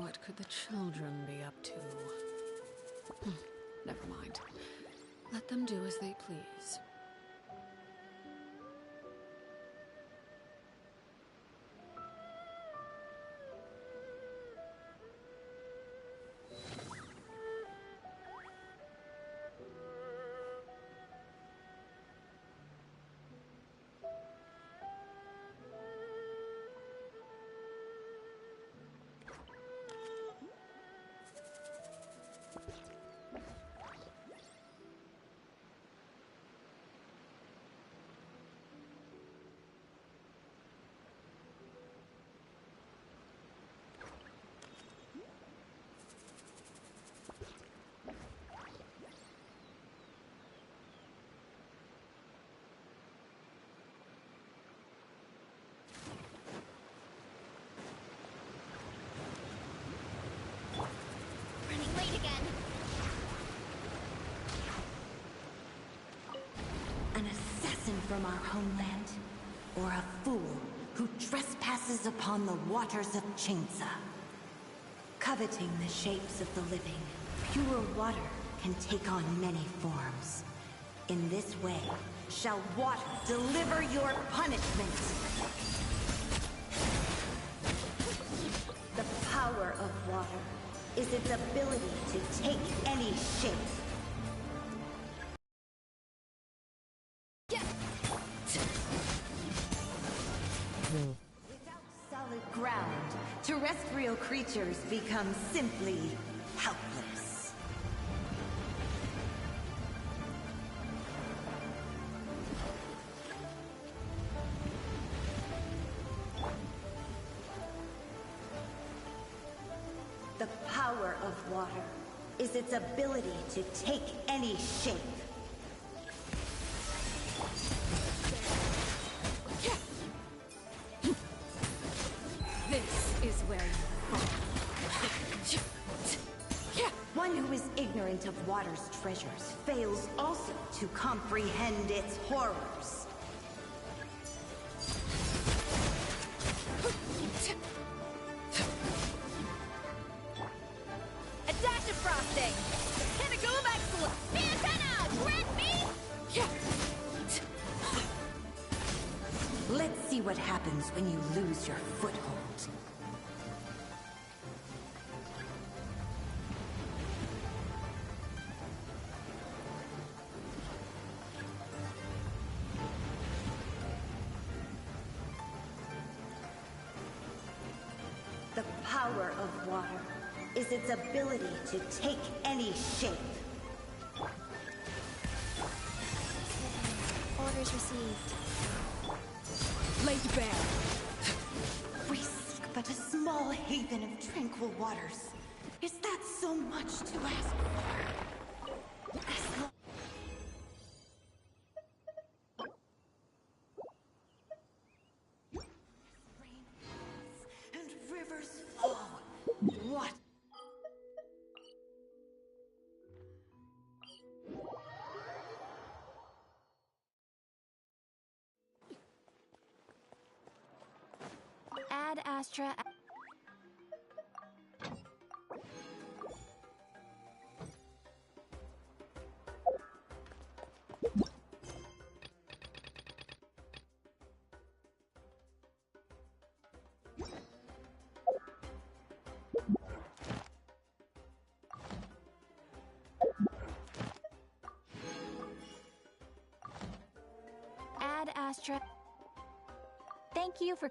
What could the children be up to? Never mind. Let them do as they please. An assassin from our homeland, or a fool who trespasses upon the waters of Chinsa. Coveting the shapes of the living, pure water can take on many forms. In this way, shall water deliver your punishment. The power of water is its ability to take any shape. Without solid ground, terrestrial creatures become simply helpless. The power of water is its ability to take any shape. One who is ignorant of water's treasures fails also to comprehend its horrors. A dash of frosting! Pinnacle of excellence! Antenna! Grant me! Let's see what happens when you lose your foothold. The power of water is its ability to take any shape. Orders received. Laid bare. We seek but a small haven of tranquil waters. Is that so much to ask for? As long rain falls and rivers flow. What? Ad Astra. Ad Astra. Thank you for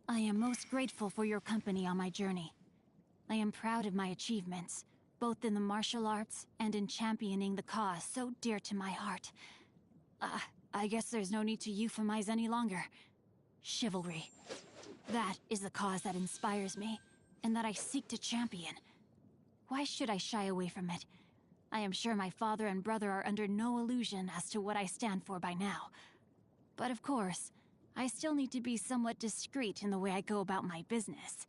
I am most grateful for your company on my journey. I am proud of my achievements, both in the martial arts and in championing the cause so dear to my heart. I guess there's no need to euphemize any longer. Chivalry. That is the cause that inspires me, and that I seek to champion. Why should I shy away from it? I am sure my father and brother are under no illusion as to what I stand for by now. But of course, I still need to be somewhat discreet in the way I go about my business.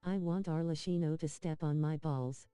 I want Arlecchino to step on my balls.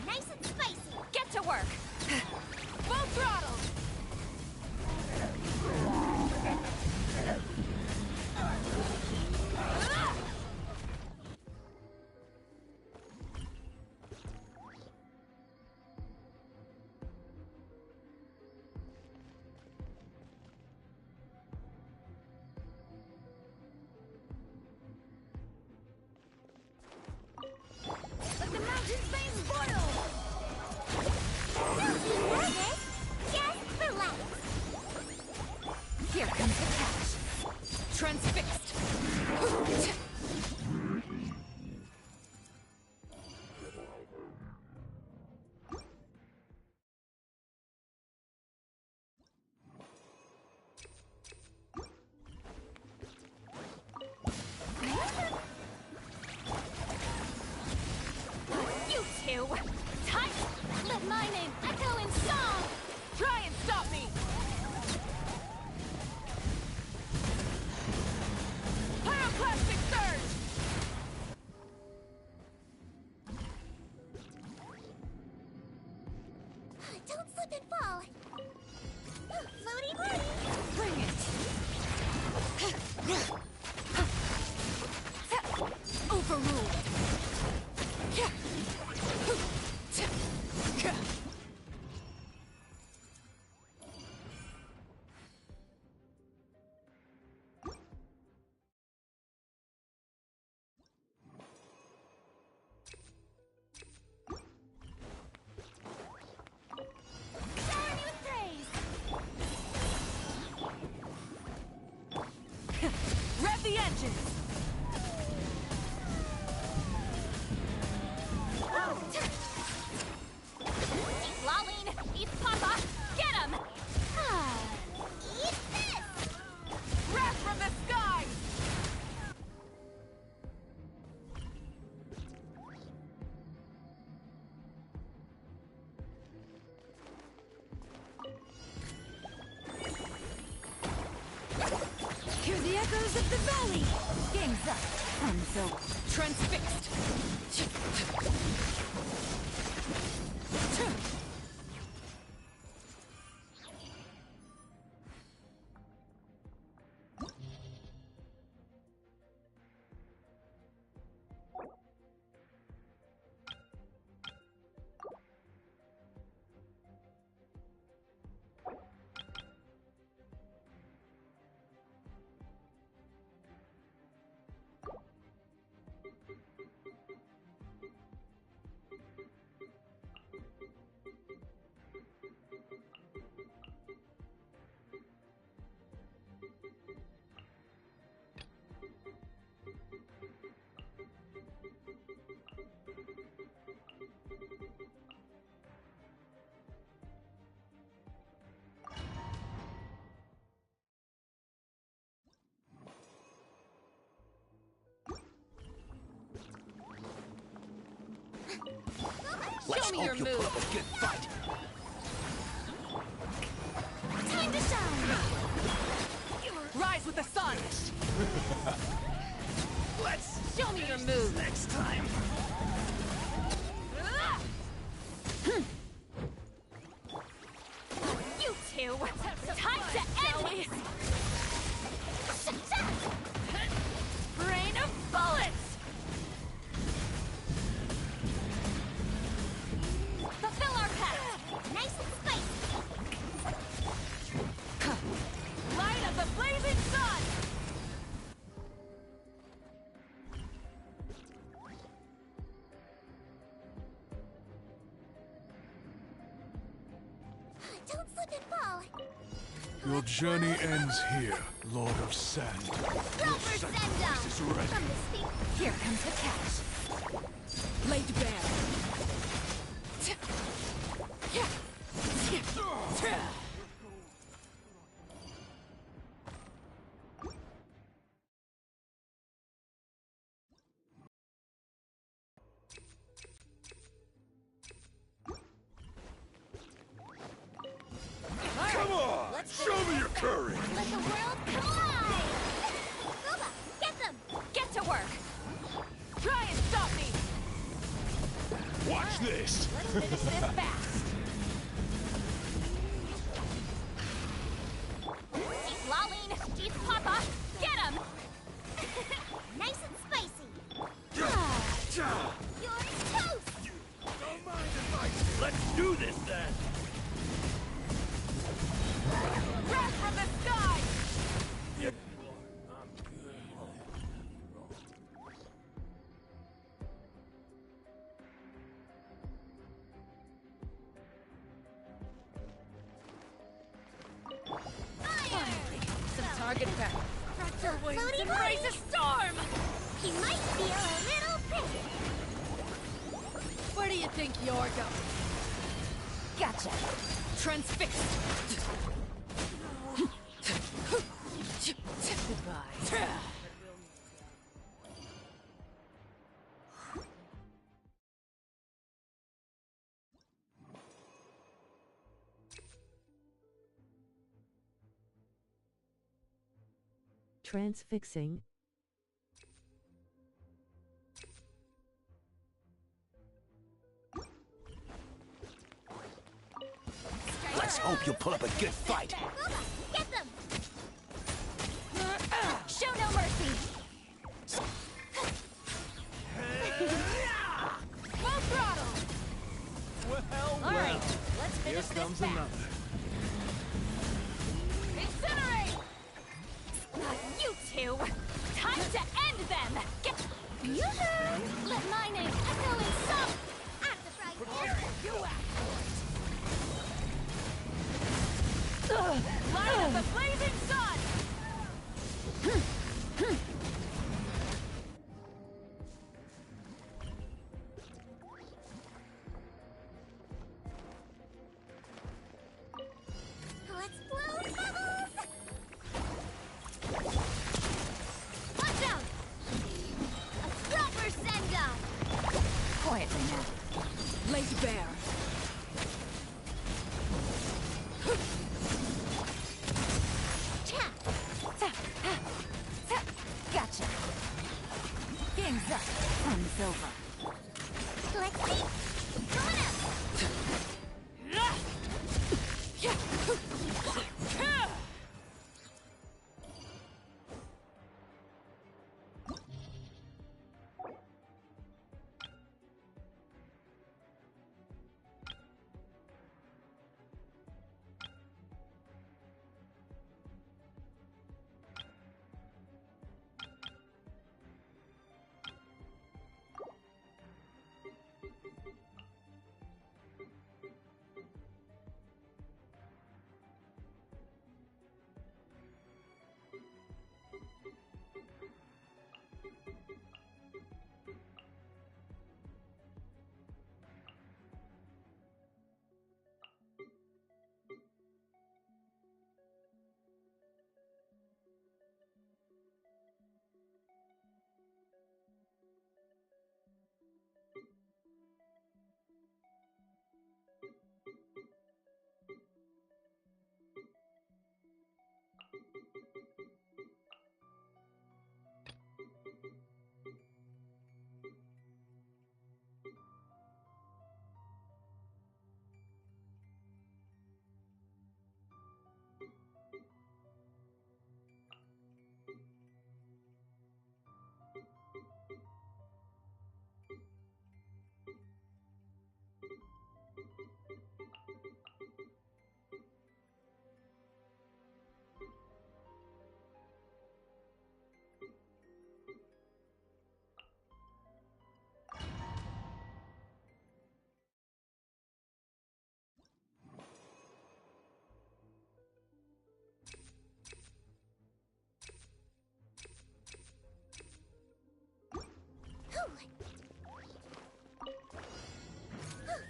Nice and spicy! Get to work! Full throttle! Let the mountain's veins boil! Don't be nervous! Just relax! Here comes the catch. Transfixed! You two! Tight! Let my name echo in song! Try and stop me! Pyroclastic surge! Don't slip and fall! Floaty floaty! Bring it! Overruled! Waters of the valley! Game's up. I'm so... Transfixed! Let's me your hope you move. put up a good fight. Time to shine! Rise with the sun! Let's Show me your move! next time. You two! Time to end this! Rain of bullets! Fulfill our pact! Nice and spicy! Light of the blazing sun! Don't slip and fall! Your journey ends here, Lord of Sand. Proper send down! is ready. From the steep. Here comes the catch. Laid bare. Come on! Show me your courage! Let the world collide! Boba, get them! Get to work! Try and stop me! Watch this! Let's finish this fast! Keep lolling! Keep Papa! Get him! Nice and spicy! You're toast! Don't mind if I... Let's do this then. Breath from the sky! Some target practice. Fractal floaty Embrace a storm! He might feel a little pissed. Where do you think you're going? Gotcha. Transfixed! Goodbye. Transfixing. Let's hope you put up a good fight. Boba, get them! Show no mercy! Full throttle! Well, All right, let's here finish this comes fast. another. Incinerate! You two! Time to end them! Get... Yoo-hoo! Let my name echo in song! Act the fright! You act Light of the blazing sun! Let's blow bubbles! Watch out! A proper send-off! Quietly now. Laid bare. Tap! over. Let's see. Going up.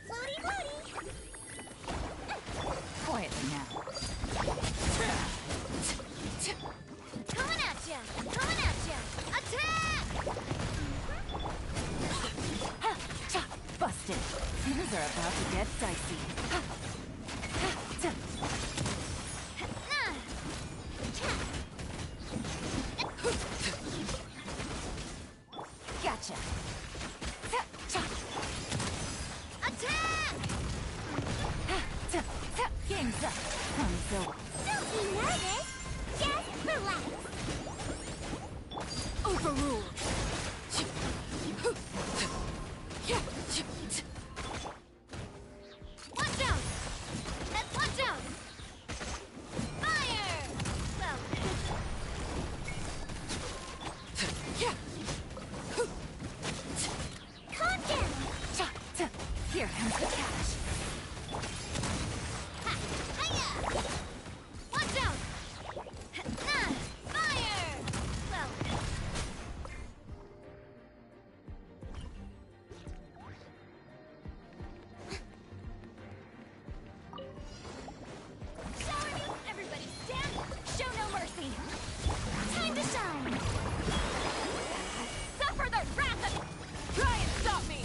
Floaty, floaty! Quietly now. Coming at ya! Coming at ya! Attack! Busted. Things are about to get dicey. Gotcha. Attack! Game's up. I'm so Don't be nervous. Just relax. overruled. Watch out! Watch out! Fire! Well, calm down. Here comes the cash. Ha! Hiya! Watch out! Fire! Well, everybody stand! Show no mercy! Time to shine! Suffer the wrath of... Try and stop me!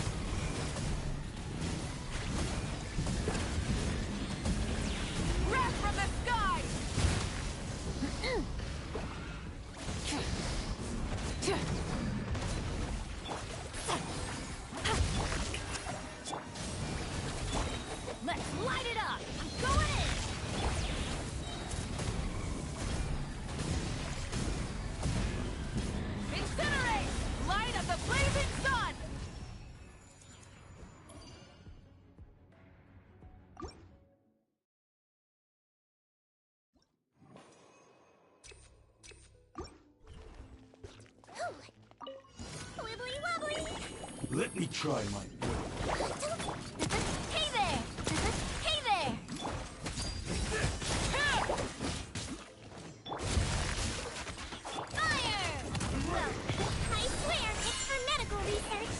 Wrath from the sky! Let's light it up! I'm going in! Incinerate! Light of the blazing sun! Wibbly wobbly! Let me try my Hey there! Hey there! Fire! Well, I swear it's for medical research.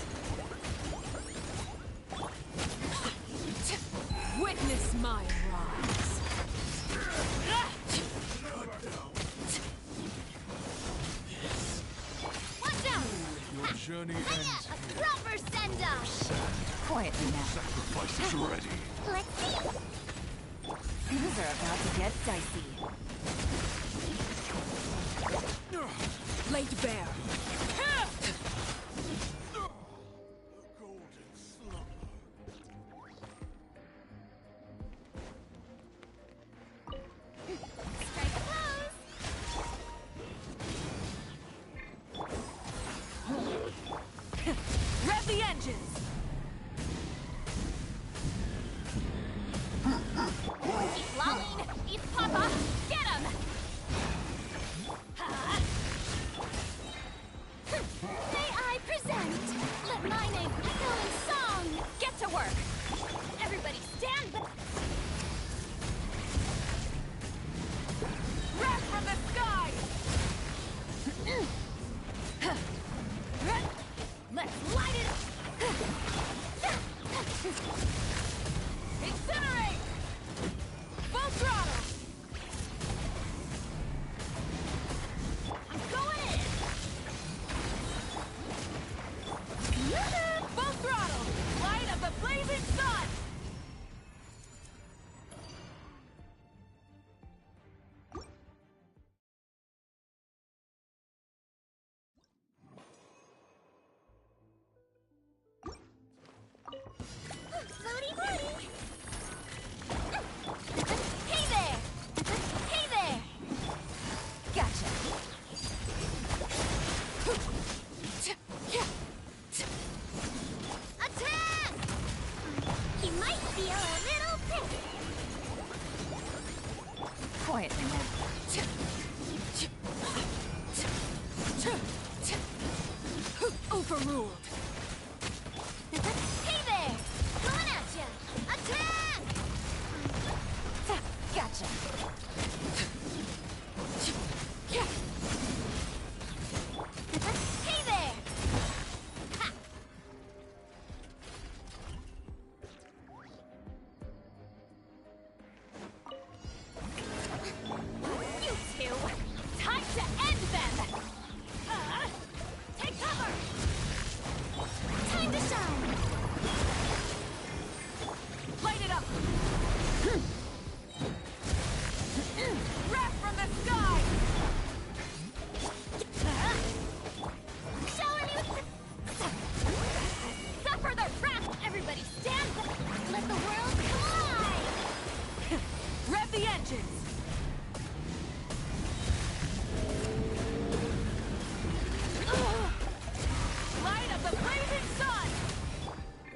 Witness my rise. Watch out! Your journey ends A here. proper send-off! Quietly now. Sacrifice is ready. Let's see! Things are about to get dicey. Laid bare. engines! Eat Lolling! Eat Papa! Get him! May I present? Let my name echo in song! Get to work! Everybody stand back! Wrath from the sky! Let's light it up! Incinerate! Full throttle! I'm going in! Full throttle! Light of the blazing sun! Floaty floaty! Hey there! Hey there! Gotcha! Attack! He might feel a little pissed. Quietly now. Overruled! Hey there! Coming at ya! Attack! Gotcha! Hey there! Ha! You two! Time to end them! Take cover! Time to shine! Light it up! Wrath from the sky! Showing you suffer the wrath! Everybody stand back! Let the world collide! Rev the engines! Light of the blazing sun!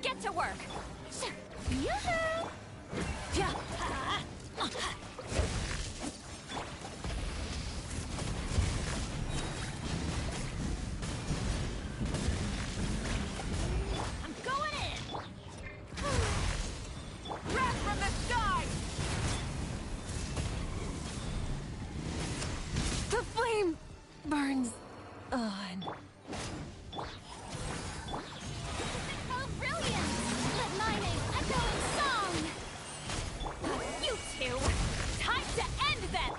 Get to work! Yoo-hoo! I'm going in! Wrath from the sky! The flame burns on. Oh, brilliant! Let my name echo in song! You two! Time to end them!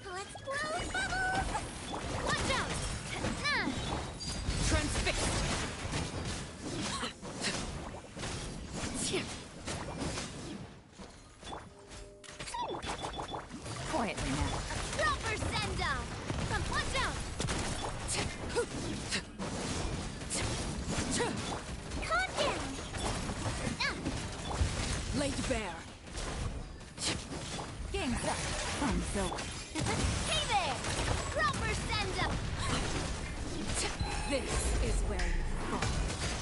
Let's blow bubbles! Watch out! Transfixed! Quietly now. Proper send-off! Come, watch out! Calm down! Laid bare. Game's up. Fun's over. Hey there! Proper send-off! This is where you fall.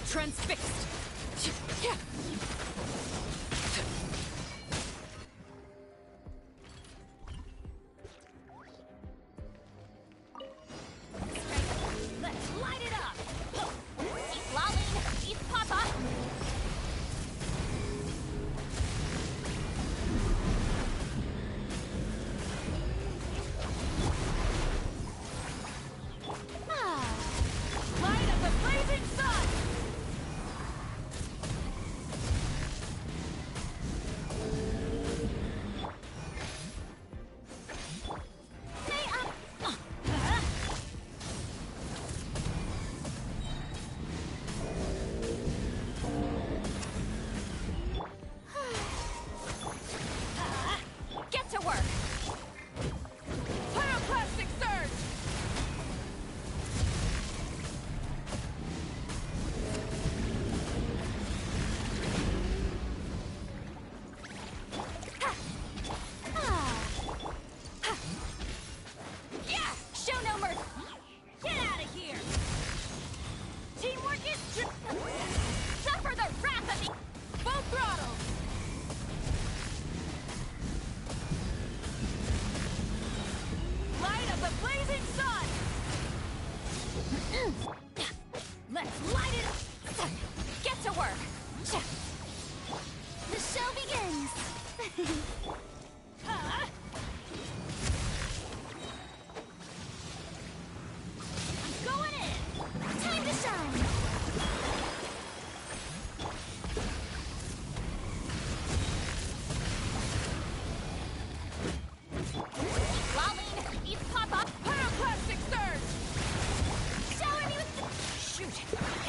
Transfixed! Let's light it up! Eat Lolling! Eat Papa! Light of the blazing sun!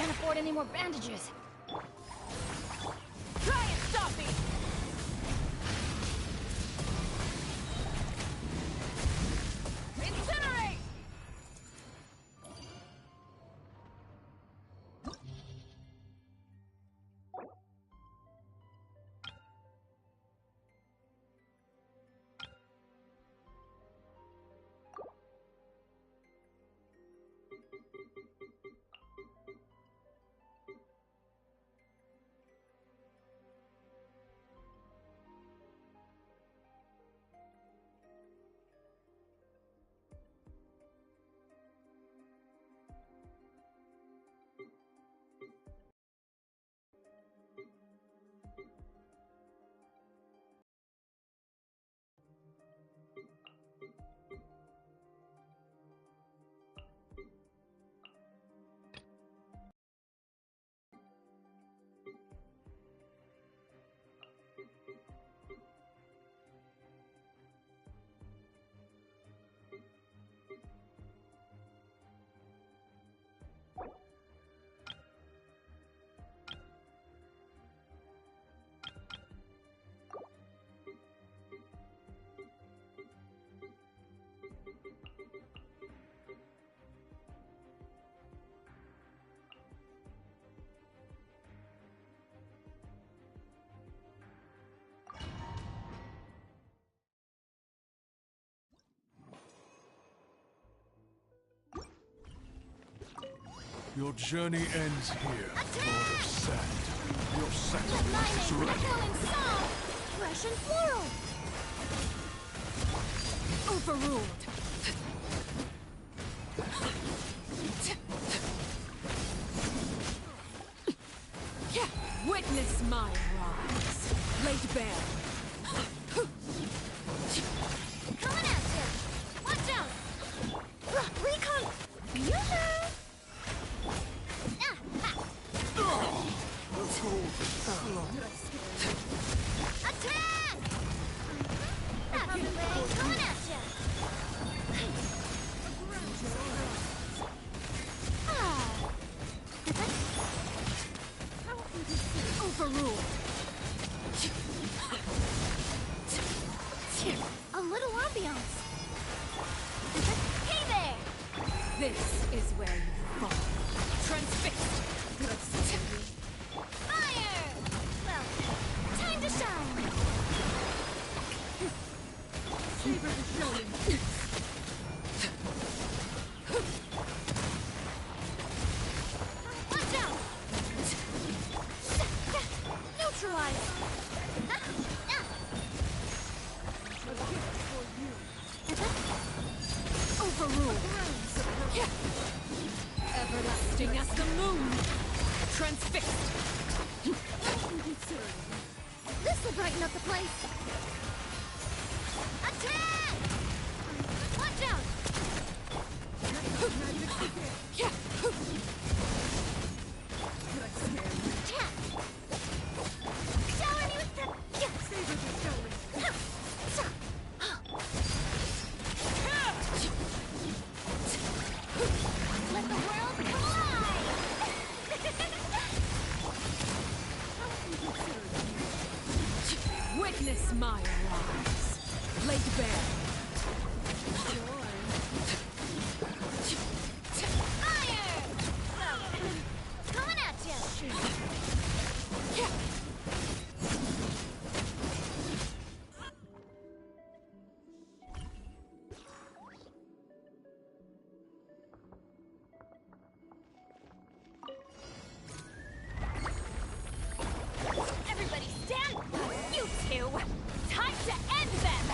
Can't afford any more bandages. Try and stop me! Incinerate! Your journey ends here, Lord of Sand. Your Let mine sacrifice is echo ready. in song! Fresh and floral! Overruled. Witness my rise. Laid bare. Coming at you! Watch out! Recon! Yoo-hoo! Ah, ha. Attack! Happy Ray, coming at you! Overruled. A little ambiance. Hey there! This is where you fall. Transfixed. Fire! Well, time to shine. Saber the showing. Watch out! Neutralize! Overruled. Everlasting as the moon. Transfixed. This will brighten up the place. Attack! Watch out! Attack! Shower me with the... Saber the showing. Let the world collide! Witness my rise. Laid bare. Fire! Coming at you! Everybody stand! You two! Time to end them!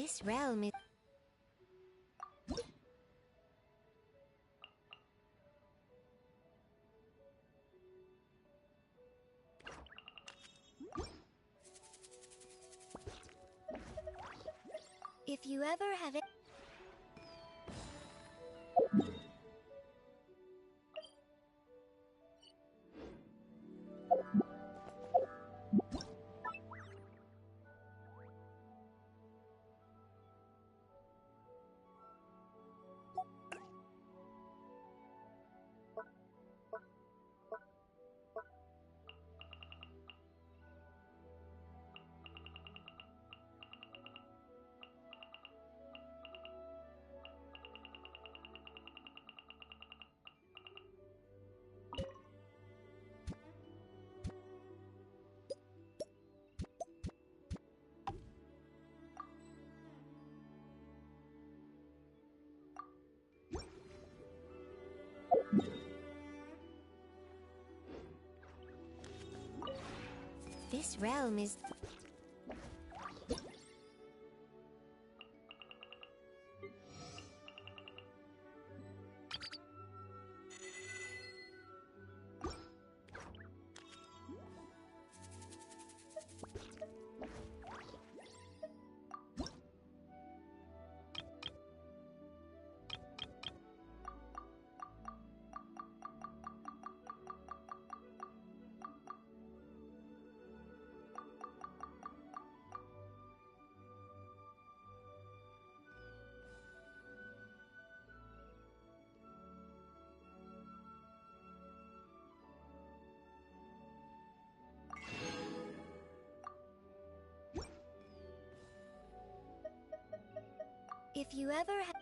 This realm is... If you ever have it... This realm is... If you ever have...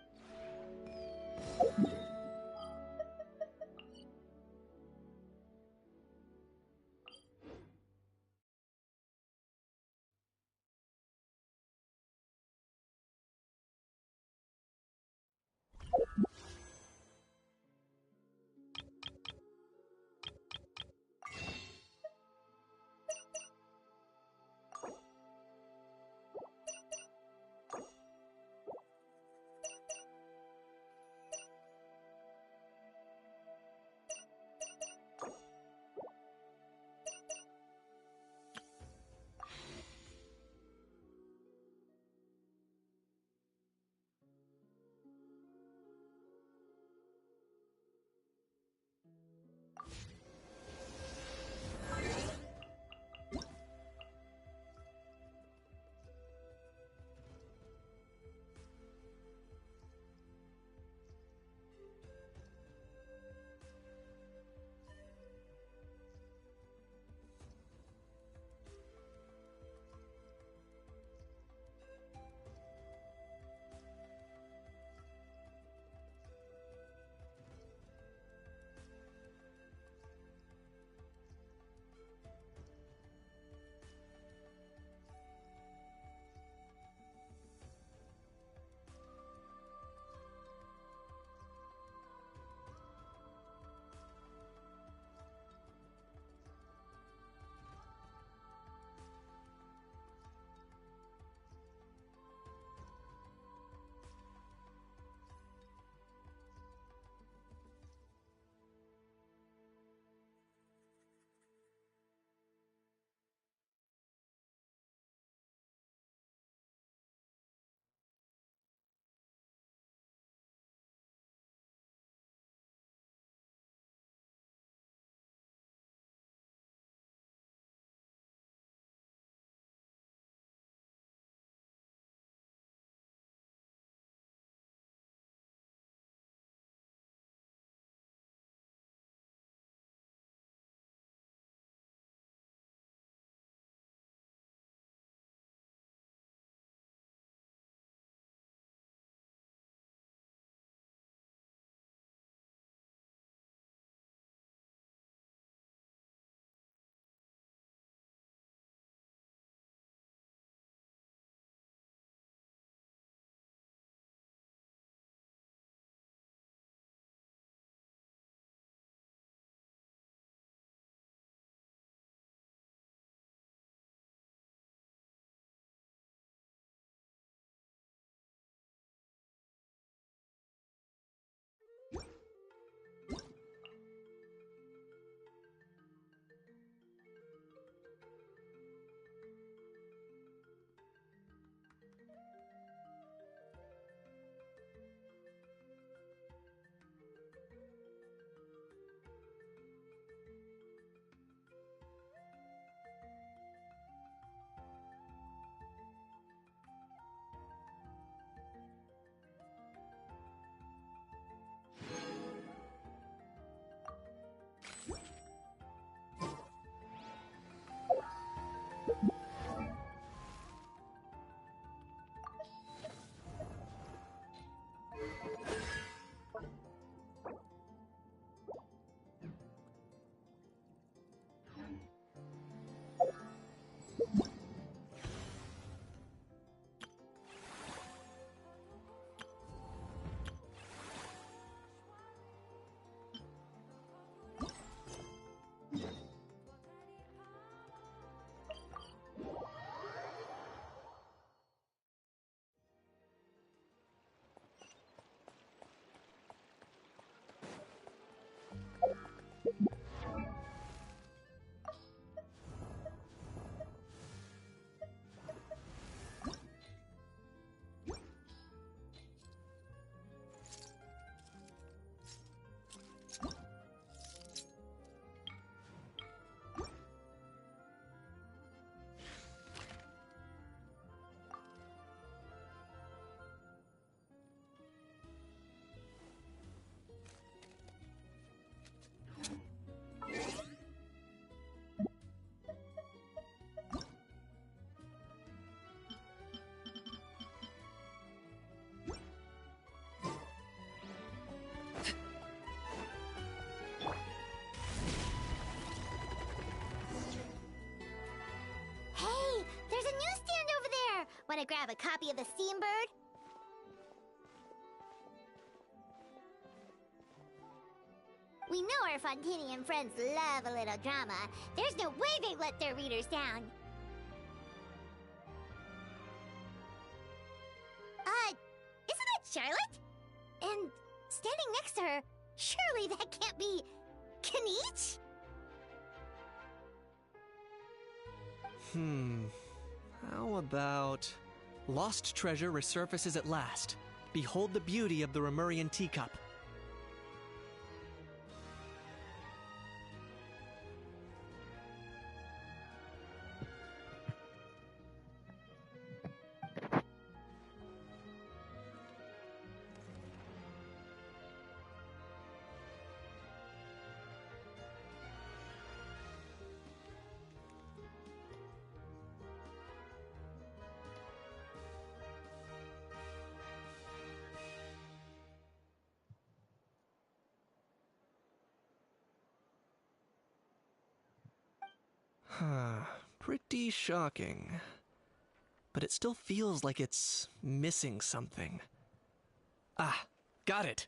grab a copy of the Steam Bird? We know our Fontinian friends love a little drama. There's no way they let their readers down. Isn't that Charlotte? And standing next to her, surely that can't be Kaniche? How about... Lost treasure resurfaces at last. Behold the beauty of the Remurian teacup. Pretty shocking. But it still feels like it's missing something. Ah, got it!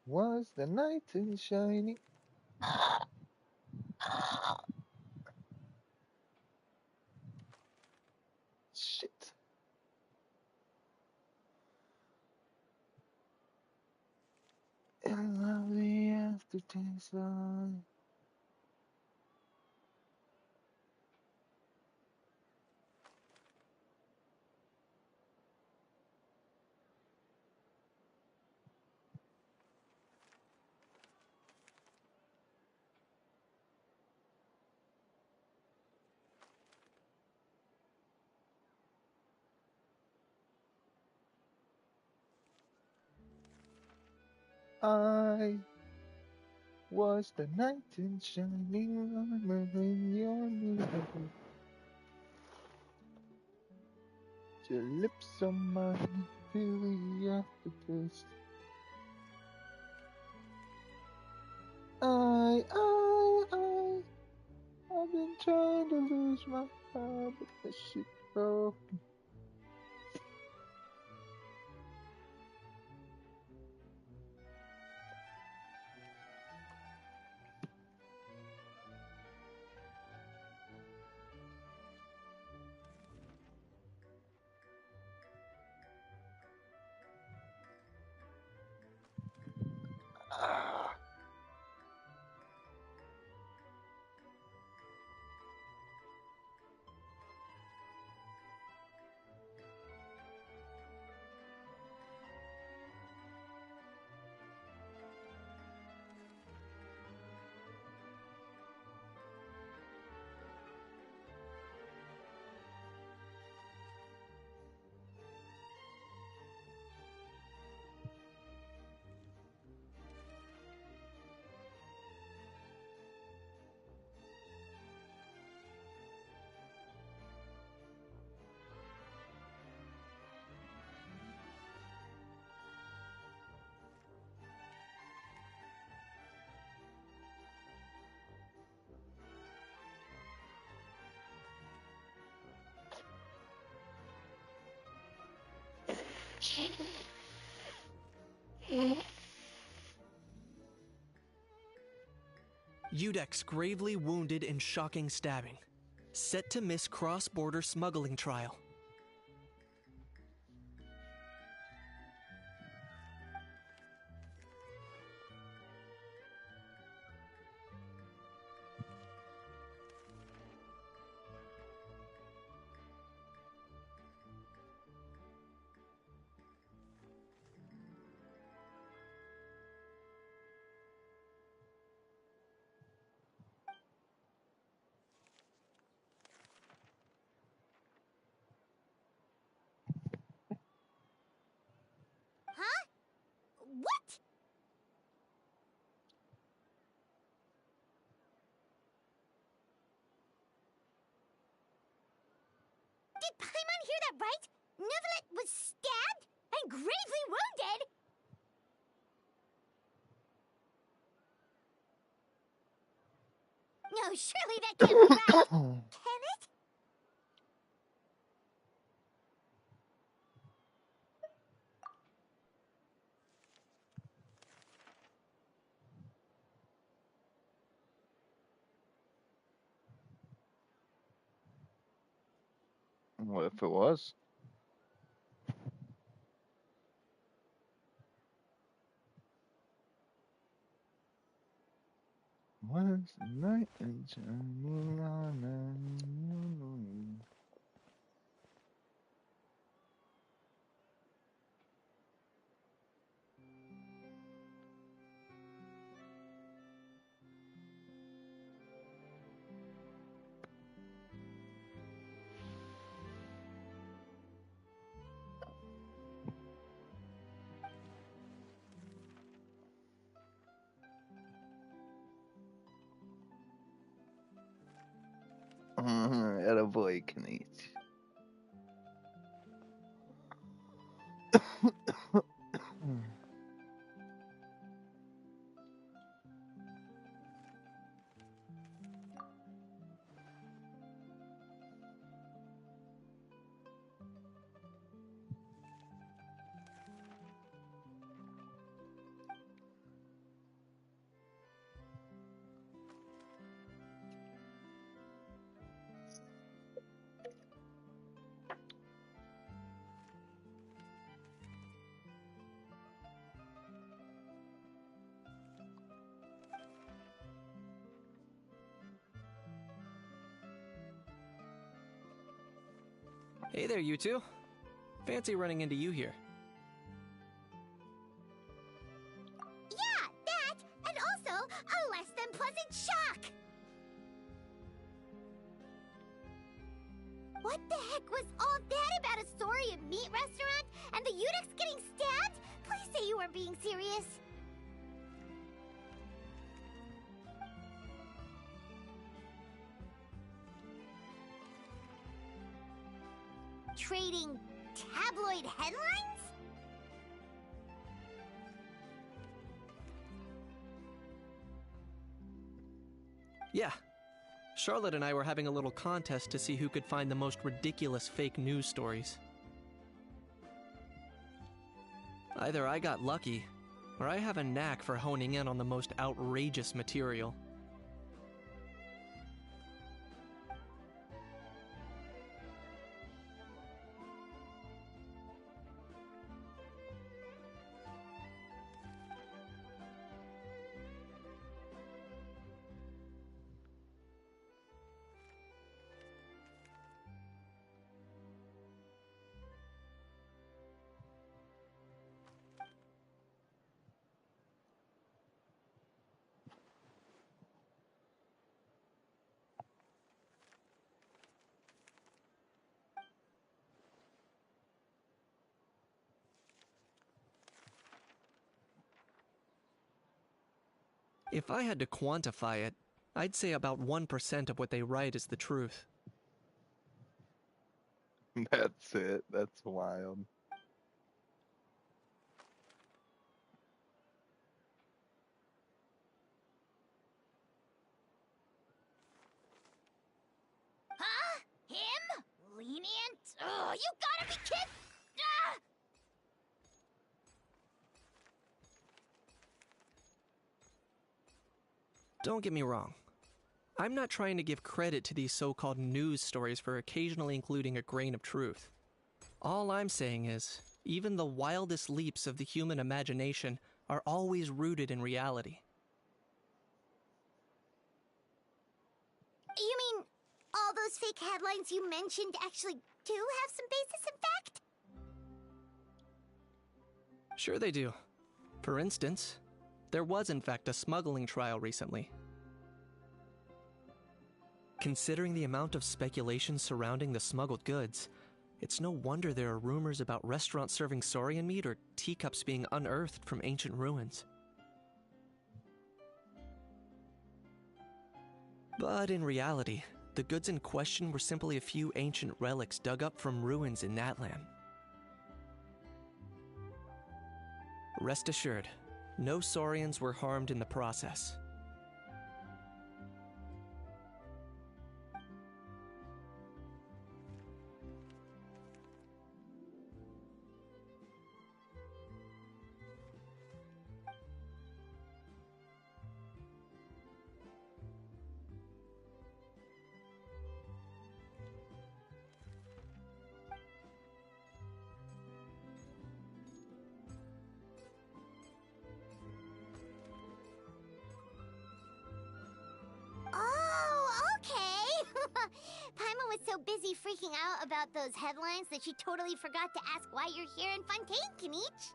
Was the night in shining? Shit. And lovely aftertaste on. I was the knight in shining armor in your neighborhood. Your lips on mine, feel the aftertaste. I've been trying to lose my heart, but this shit broke. Udex gravely wounded in shocking stabbing. Set to miss cross-border smuggling trial. Huh? What? Did Paimon hear that right? Neuvillette was stabbed? and gravely wounded! No, surely that can't be right! Can it? What if it was? Was the night and shining on us? Attaboy, Knate. Hey there, you two. Fancy running into you here. Yeah, that, and also a less than pleasant shock! What the heck was all that about a Saurian meat restaurant and the eunuchs getting stabbed? Please say you weren't being serious. Trading tabloid headlines? Yeah. Charlotte and I were having a little contest to see who could find the most ridiculous fake news stories. Either I got lucky, or I have a knack for honing in on the most outrageous material. If I had to quantify it, I'd say about 1% of what they write is the truth. That's it. That's wild. Huh? Him? Lenient? Ugh, you gotta be kidding! Ah! Don't get me wrong. I'm not trying to give credit to these so-called news stories for occasionally including a grain of truth. All I'm saying is, even the wildest leaps of the human imagination are always rooted in reality. You mean all those fake headlines you mentioned actually do have some basis in fact? Sure they do. For instance, there was in fact a smuggling trial recently. Considering the amount of speculation surrounding the smuggled goods, it's no wonder there are rumors about restaurants serving saurian meat or teacups being unearthed from ancient ruins. But in reality, the goods in question were simply a few ancient relics dug up from ruins in that land. Rest assured, no Saurians were harmed in the process. Oh, okay! Paimon was so busy freaking out about those headlines that she totally forgot to ask why you're here in Fontaine, Kinich.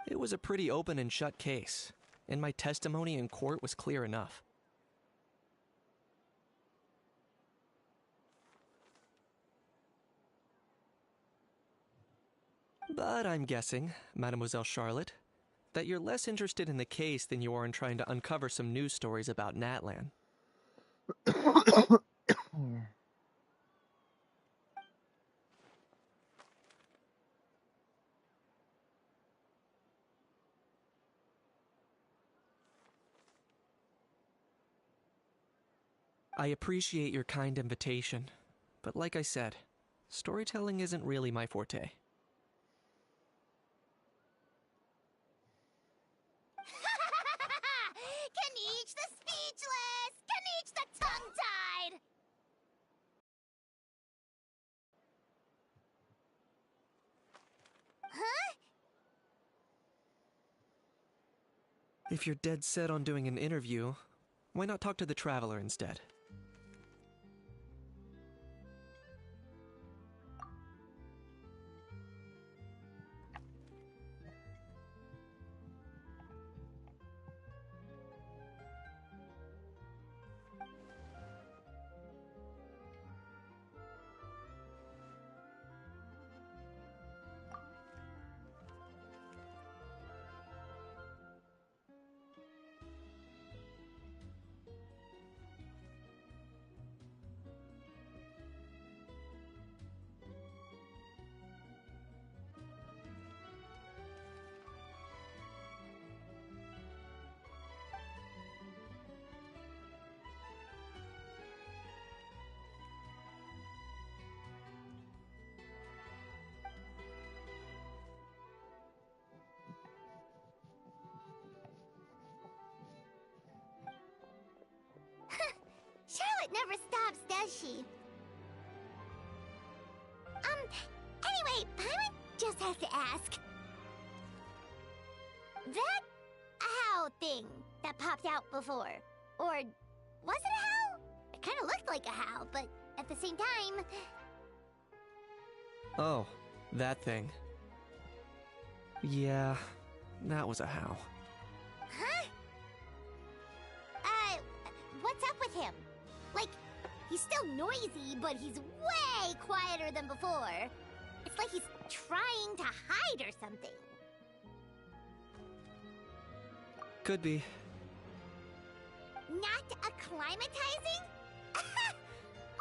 It was a pretty open and shut case, and my testimony in court was clear enough. But I'm guessing, Mademoiselle Charlotte, that you're less interested in the case than you are in trying to uncover some news stories about Natlan. I appreciate your kind invitation, but like I said, storytelling isn't really my forte. Kinich the speechless! Kinich the tongue-tied! Huh? If you're dead set on doing an interview, why not talk to the Traveler instead? Charlotte never stops, does she? Anyway, Paimon just has to ask. That how thing that popped out before, or was it a how? It kind of looked like a how, but at the same time... Oh, that thing. Yeah, that was a how. Huh? What's up with him? Like, he's still noisy, but he's way quieter than before. It's like he's trying to hide or something. Could be. Not acclimatizing?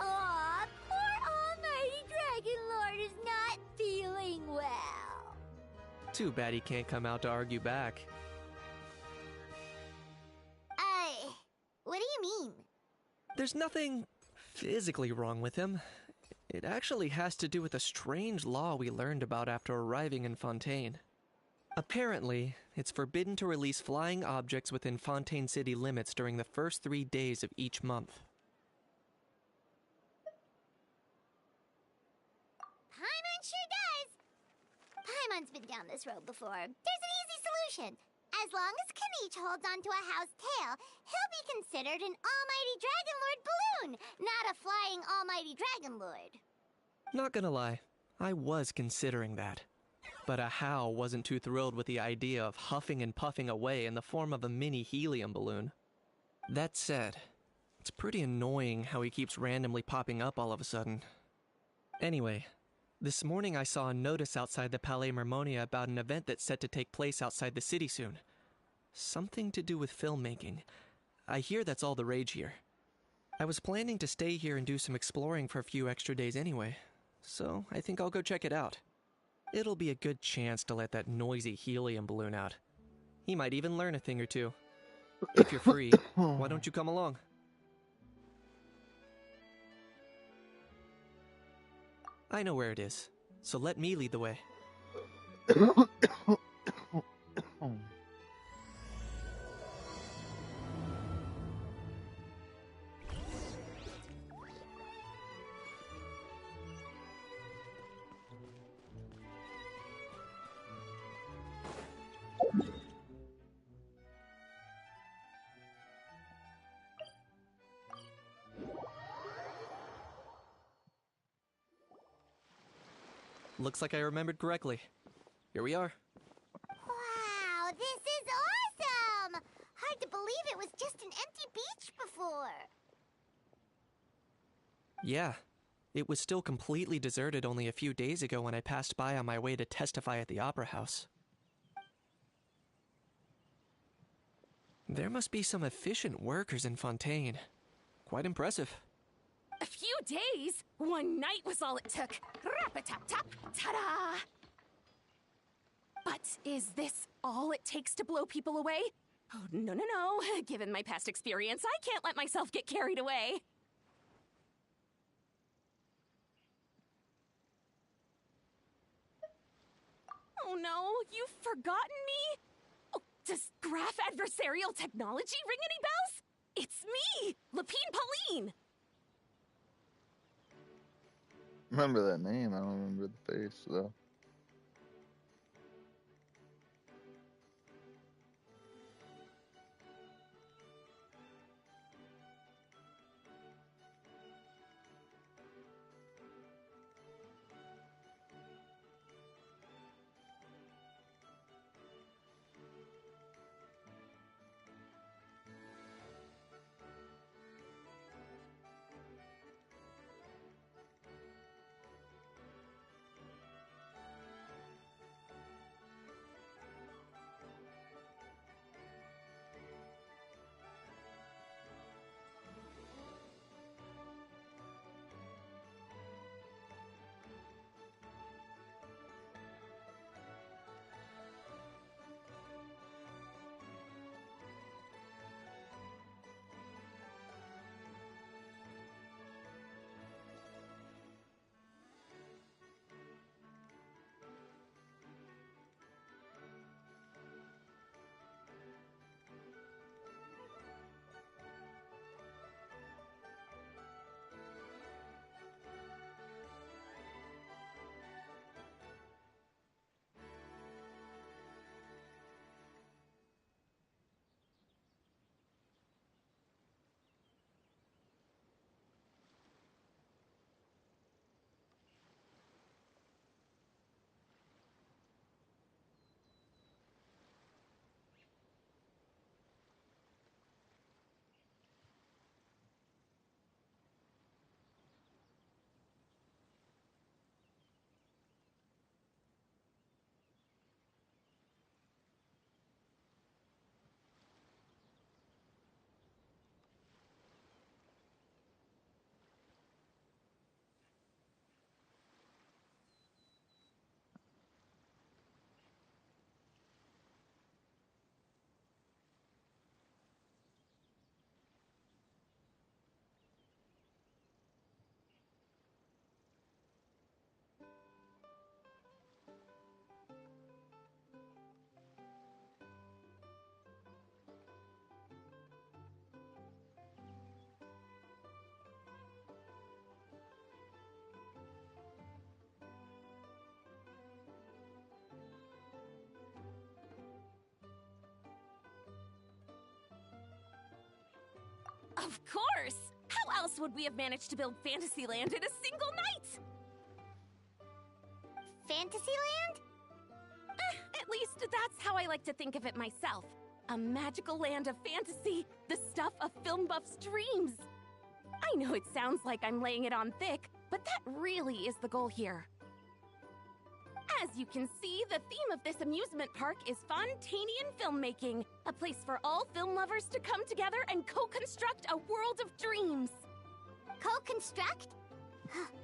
Aw, poor Almighty Dragon Lord is not feeling well. Too bad he can't come out to argue back. What do you mean? There's nothing physically wrong with him. It actually has to do with a strange law we learned about after arriving in Fontaine. Apparently, it's forbidden to release flying objects within Fontaine city limits during the first 3 days of each month. Paimon sure does! Paimon's been down this road before. There's an easy solution. As long as Kinich holds onto a how's tail, he'll be considered an Almighty Dragon Lord balloon, not a flying Almighty Dragon Lord. Not gonna lie, I was considering that. But a how wasn't too thrilled with the idea of huffing and puffing away in the form of a mini helium balloon. That said, It's pretty annoying how he keeps randomly popping up all of a sudden. Anyway, this morning I saw a notice outside the Palais Mermonia about an event that's set to take place outside the city soon. Something to do with filmmaking. I hear that's all the rage here. I was planning to stay here and do some exploring for a few extra days anyway, so I think I'll go check it out. It'll be a good chance to let that noisy helium balloon out. He might even learn a thing or two. If you're free, why don't you come along? I know where it is, so let me lead the way. Looks like I remembered correctly. Here we are. Wow, this is awesome! Hard to believe it was just an empty beach before. Yeah, it was still completely deserted only a few days ago when I passed by on my way to testify at the Opera House. There must be some efficient workers in Fontaine. Quite impressive. A few days? One night was all it took. Rap-a-tap-tap, ta-da! But is this all it takes to blow people away? Oh, no, no, no. Given my past experience, I can't let myself get carried away. Oh no, you've forgotten me? Oh, does graph adversarial technology ring any bells? It's me, Lapine Pauline! Remember that name, I don't remember the face, though. Of course! How else would we have managed to build Fantasyland in a single night? Fantasyland? At least that's how I like to think of it myself. A magical land of fantasy, the stuff of film buffs' dreams. I know it sounds like I'm laying it on thick, but that really is the goal here. As you can see, the theme of this amusement park is Fontanian filmmaking, a place for all film lovers to come together and co-construct a world of dreams. Co-construct?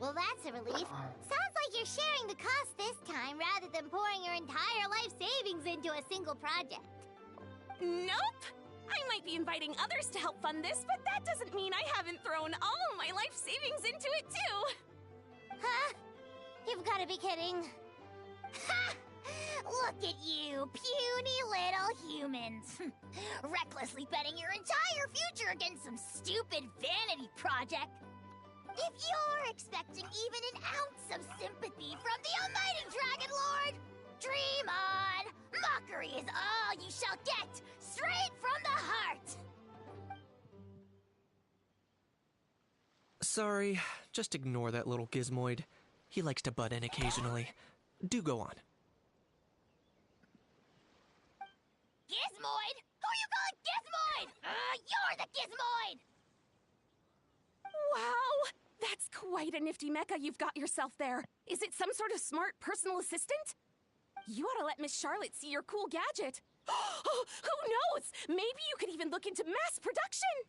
Well, that's a relief. Sounds like you're sharing the cost this time rather than pouring your entire life savings into a single project. Nope! I might be inviting others to help fund this, but that doesn't mean I haven't thrown all my life savings into it too! Huh? You've gotta be kidding. Ha! Look at you, puny little humans. Recklessly betting your entire future against some stupid vanity project. If you're expecting even an ounce of sympathy from the almighty Dragon Lord, dream on! Mockery is all you shall get, straight from the heart! Sorry, just ignore that little gizmoid. He likes to butt in occasionally. Do go on. Gizmoid? Who you calling Gizmoid? You're the Gizmoid! Wow! That's quite a nifty mecha you've got yourself there. Is it some sort of smart personal assistant? You ought to let Miss Charlotte see your cool gadget. Who knows? Maybe you could even look into mass production!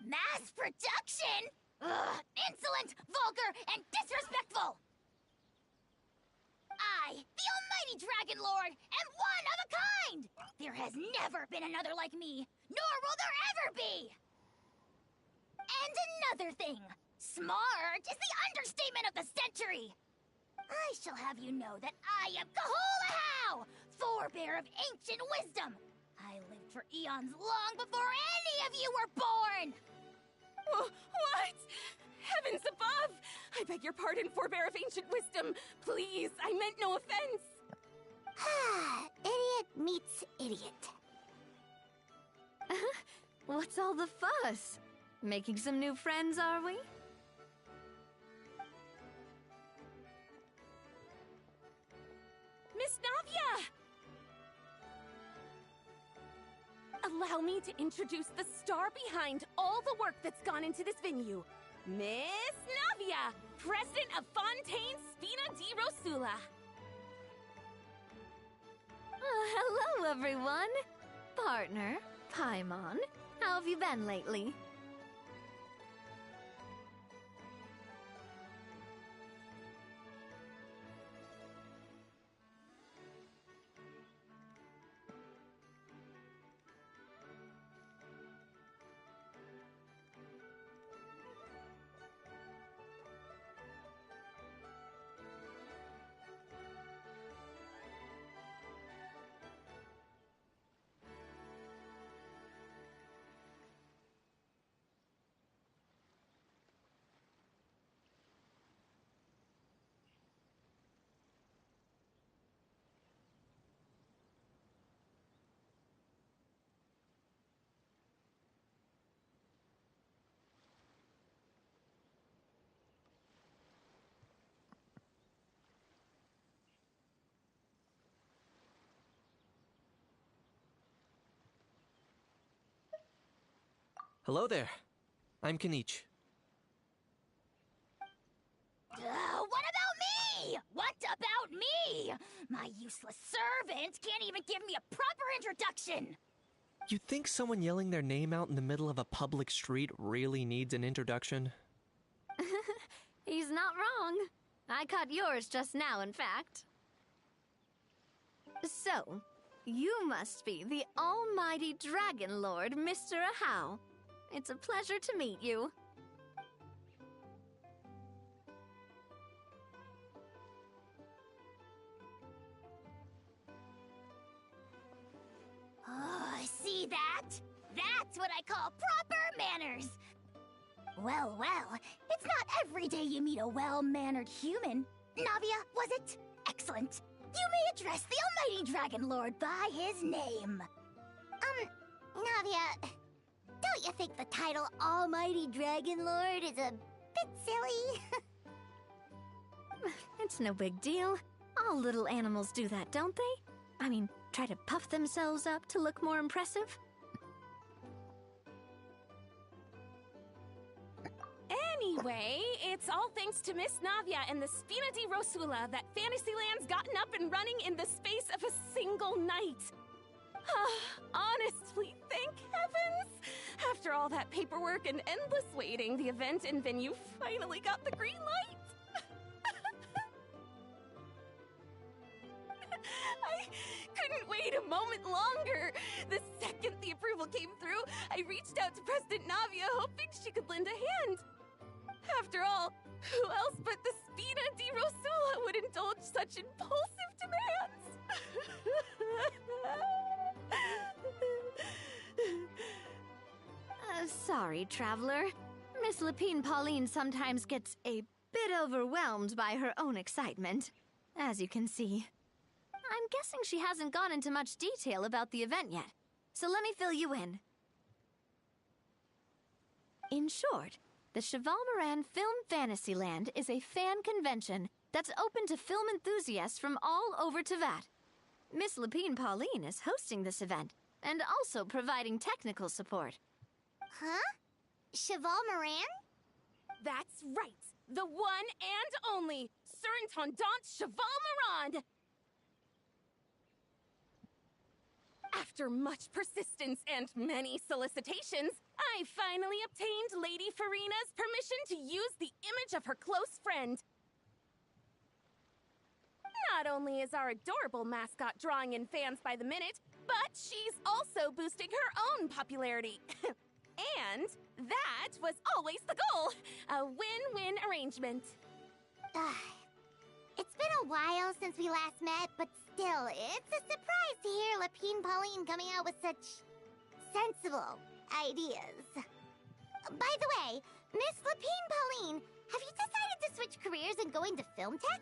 Mass production? Ugh, insolent, vulgar, and disrespectful! I, the almighty Dragon Lord, am one of a kind! There has never been another like me, nor will there ever be! And another thing, smart is the understatement of the century! I shall have you know that I am Kahulahau, forebear of ancient wisdom! I lived for eons long before any of you were born! What? Heavens above! I beg your pardon, forebear of ancient wisdom. Please, I meant no offense. Idiot meets idiot. What's all the fuss? Making some new friends, are we? Miss Navia! Allow me to introduce the star behind all the work that's gone into this venue. Miss Navia, president of Fontaine Spina di Rosula. Hello, everyone. Partner, Paimon, how have you been lately? Hello there. I'm Kanich. What about me? What about me? My useless servant can't even give me a proper introduction. You think someone yelling their name out in the middle of a public street really needs an introduction? He's not wrong. I caught yours just now, in fact. So, you must be the almighty Dragon Lord, Mr. Ahau. It's a pleasure to meet you. Oh, see that? That's what I call proper manners. Well, it's not every day you meet a well-mannered human. Navia, was it? Excellent. You may address the almighty Dragon Lord by his name. Navia, don't you think the title Almighty Dragon Lord is a bit silly? It's no big deal. All little animals do that, don't they? I mean, try to puff themselves up to look more impressive. way, it's all thanks to Miss Navia and the Spina di Rosula that Fantasyland's gotten up and running in the space of a single night. Honestly, thank heavens! After all that paperwork and endless waiting, the event and venue finally got the green light. I couldn't wait a moment longer. The second the approval came through, I reached out to President Navia, hoping she could lend a hand. After all, who else but the Spina di Rosula would indulge such impulsive demands? Sorry, Traveler. Miss Lapine Pauline sometimes gets a bit overwhelmed by her own excitement, as you can see. I'm guessing she hasn't gone into much detail about the event yet, so let me fill you in. In short, the Cheval Moran Film Fantasyland is a fan convention that's open to film enthusiasts from all over Teyvat. Miss Lapine Pauline is hosting this event, and also providing technical support. Huh? Cheval Moran? That's right! The one and only Surintendant Cheval Moran! After much persistence and many solicitations, I finally obtained Lady Farina's permission to use the image of her close friend. Not only is our adorable mascot drawing in fans by the minute, but she's also boosting her own popularity. And that was always the goal! A win-win arrangement. It's been a while since we last met, but still, it's a surprise to hear Lapine Pauline coming out with such sensible ideas. By the way, Miss Lapine Pauline, have you decided to switch careers and go into film tech?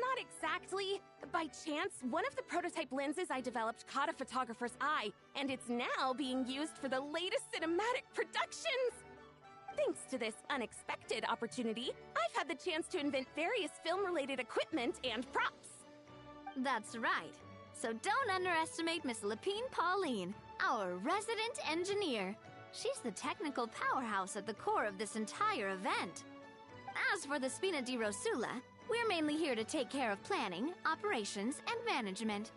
Not exactly. By chance, one of the prototype lenses I developed caught a photographer's eye, and it's now being used for the latest cinematic productions. Thanks to this unexpected opportunity, I've had the chance to invent various film-related equipment and props. That's right. So don't underestimate Miss Lapine Pauline, our resident engineer. She's the technical powerhouse at the core of this entire event. As for the Spina di Rosula, we're mainly here to take care of planning, operations, and management.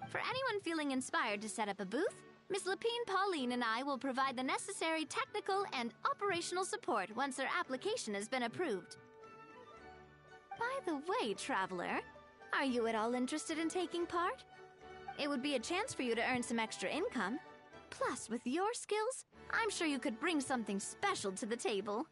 For anyone feeling inspired to set up a booth, Miss Lapine Pauline and I will provide the necessary technical and operational support once their application has been approved. By the way, Traveler, are you at all interested in taking part? It would be a chance for you to earn some extra income. Plus, with your skills, I'm sure you could bring something special to the table.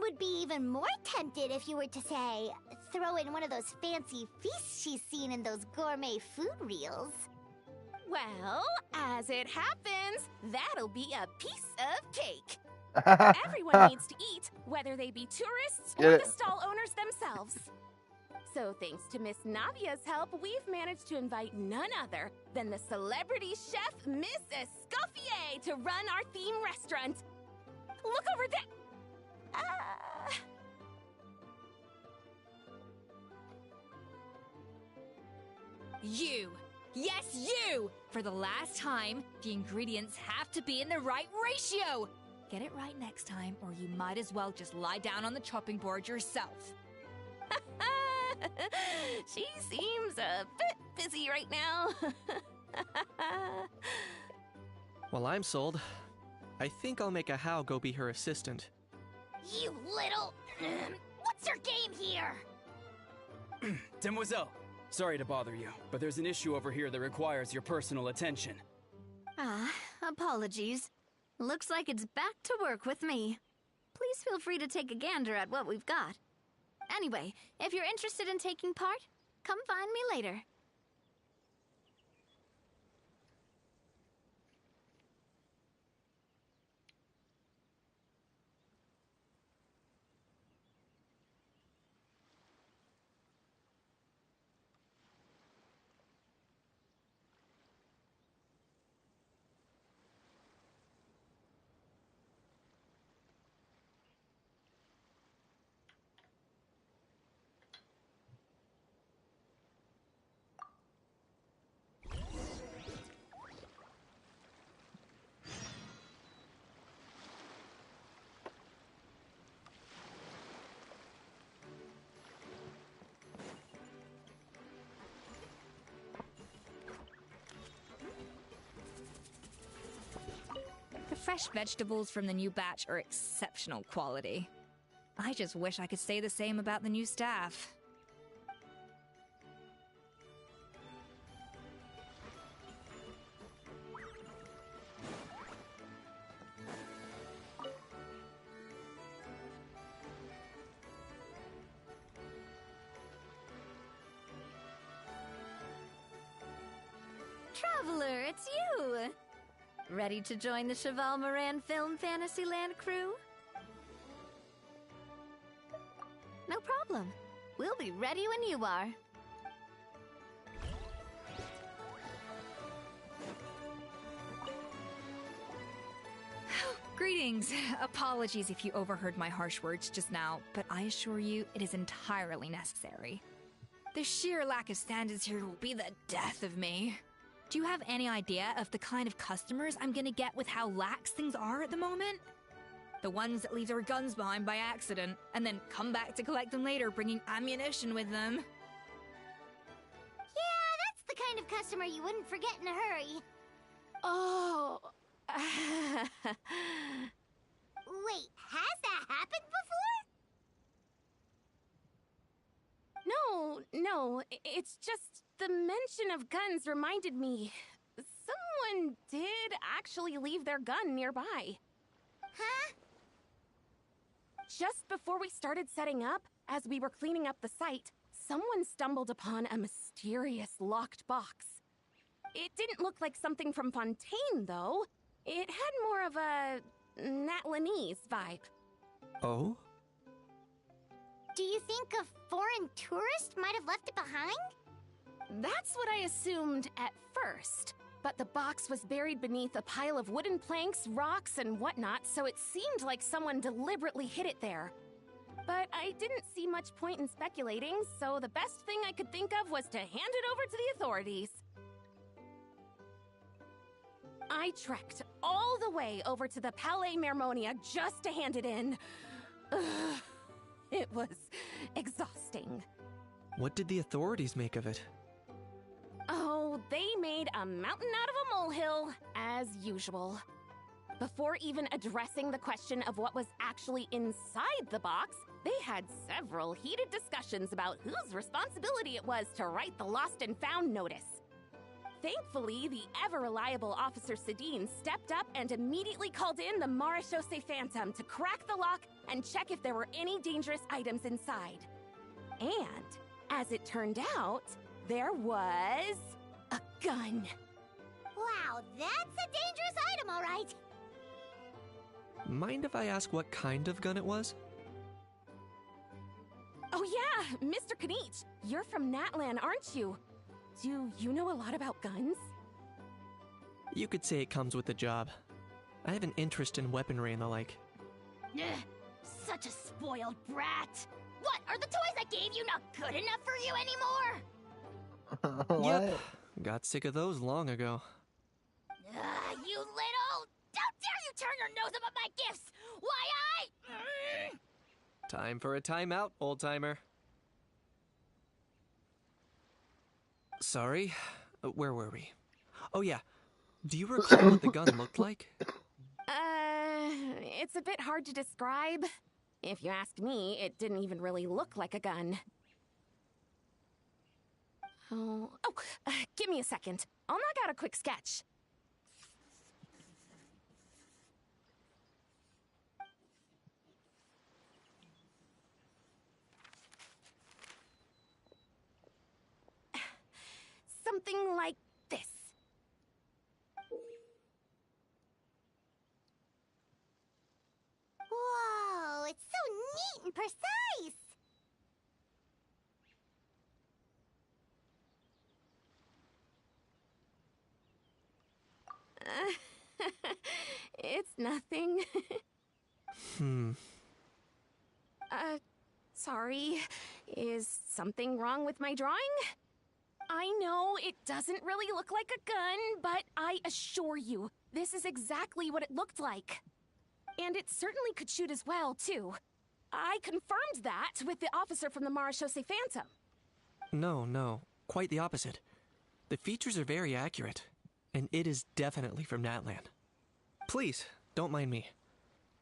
Would be even more tempted if you were to, say, throw in one of those fancy feasts she's seen in those gourmet food reels. Well, as it happens, that'll be a piece of cake. Everyone needs to eat, whether they be tourists or the stall owners themselves. So thanks to Miss Navia's help, we've managed to invite none other than the celebrity chef, Miss Escoffier, to run our theme restaurant. Look over there! You! Yes, you! For the last time, the ingredients have to be in the right ratio! Get it right next time, or you might as well just lie down on the chopping board yourself. She seems a bit busy right now. Well, I'm sold. I think I'll make a How go be her assistant. You little... What's your game here? Demoiselle, sorry to bother you, but there's an issue over here that requires your personal attention. Ah, apologies. Looks like it's back to work with me. Please feel free to take a gander at what we've got. Anyway, if you're interested in taking part, come find me later. The fresh vegetables from the new batch are exceptional quality. I just wish I could say the same about the new staff. Traveler, it's you! Ready to join the Cheval Moran Film Fantasyland crew? No problem. We'll be ready when you are. Greetings. Apologies if you overheard my harsh words just now, but I assure you it is entirely necessary. The sheer lack of standards here will be the death of me. Do you have any idea of the kind of customers I'm gonna get with how lax things are at the moment? The ones that leave their guns behind by accident, and then come back to collect them later bringing ammunition with them. Yeah, that's the kind of customer you wouldn't forget in a hurry. Oh. Wait, has that happened before? No, it's just the mention of guns reminded me. Someone did actually leave their gun nearby. Huh? Just before we started setting up, as we were cleaning up the site, someone stumbled upon a mysterious locked box. It didn't look like something from Fontaine, though. It had more of a Natlanese vibe. Oh? Do you think a foreign tourist might have left it behind? That's what I assumed at first. But the box was buried beneath a pile of wooden planks, rocks, and whatnot, so it seemed like someone deliberately hid it there. But I didn't see much point in speculating, so the best thing I could think of was to hand it over to the authorities. I trekked all the way over to the Palais Mermonia just to hand it in. Ugh, it was exhausting. What did the authorities make of it? Oh, they made a mountain out of a molehill, as usual. Before even addressing the question of what was actually inside the box, they had several heated discussions about whose responsibility it was to write the lost and found notice. Thankfully, the ever-reliable Officer Sedine stepped up and immediately called in the Marechaussee Phantom to crack the lock and check if there were any dangerous items inside. And, as it turned out, there was a gun. Wow, that's a dangerous item, all right. Mind if I ask what kind of gun it was? Oh yeah, Mr. Kanich, you're from Natlan, aren't you? Do you know a lot about guns? You could say it comes with the job. I have an interest in weaponry and the like. Ugh, such a spoiled brat. What, are the toys I gave you not good enough for you anymore? Yep, got sick of those long ago. You little... Don't dare you turn your nose up at my gifts! Why Time for a timeout, old-timer. Sorry, where were we? Oh yeah, do you recall what the gun looked like? It's a bit hard to describe. If you ask me, it didn't even really look like a gun. Give me a second. I'll knock out a quick sketch. Something like this. Whoa, it's so neat and precise! It's nothing. Sorry. Is something wrong with my drawing? I know it doesn't really look like a gun, but I assure you, this is exactly what it looked like. And it certainly could shoot as well, too. I confirmed that with the officer from the Marechaussee Phantom. No, quite the opposite. The features are very accurate, and it is definitely from Natlan. Please, don't mind me.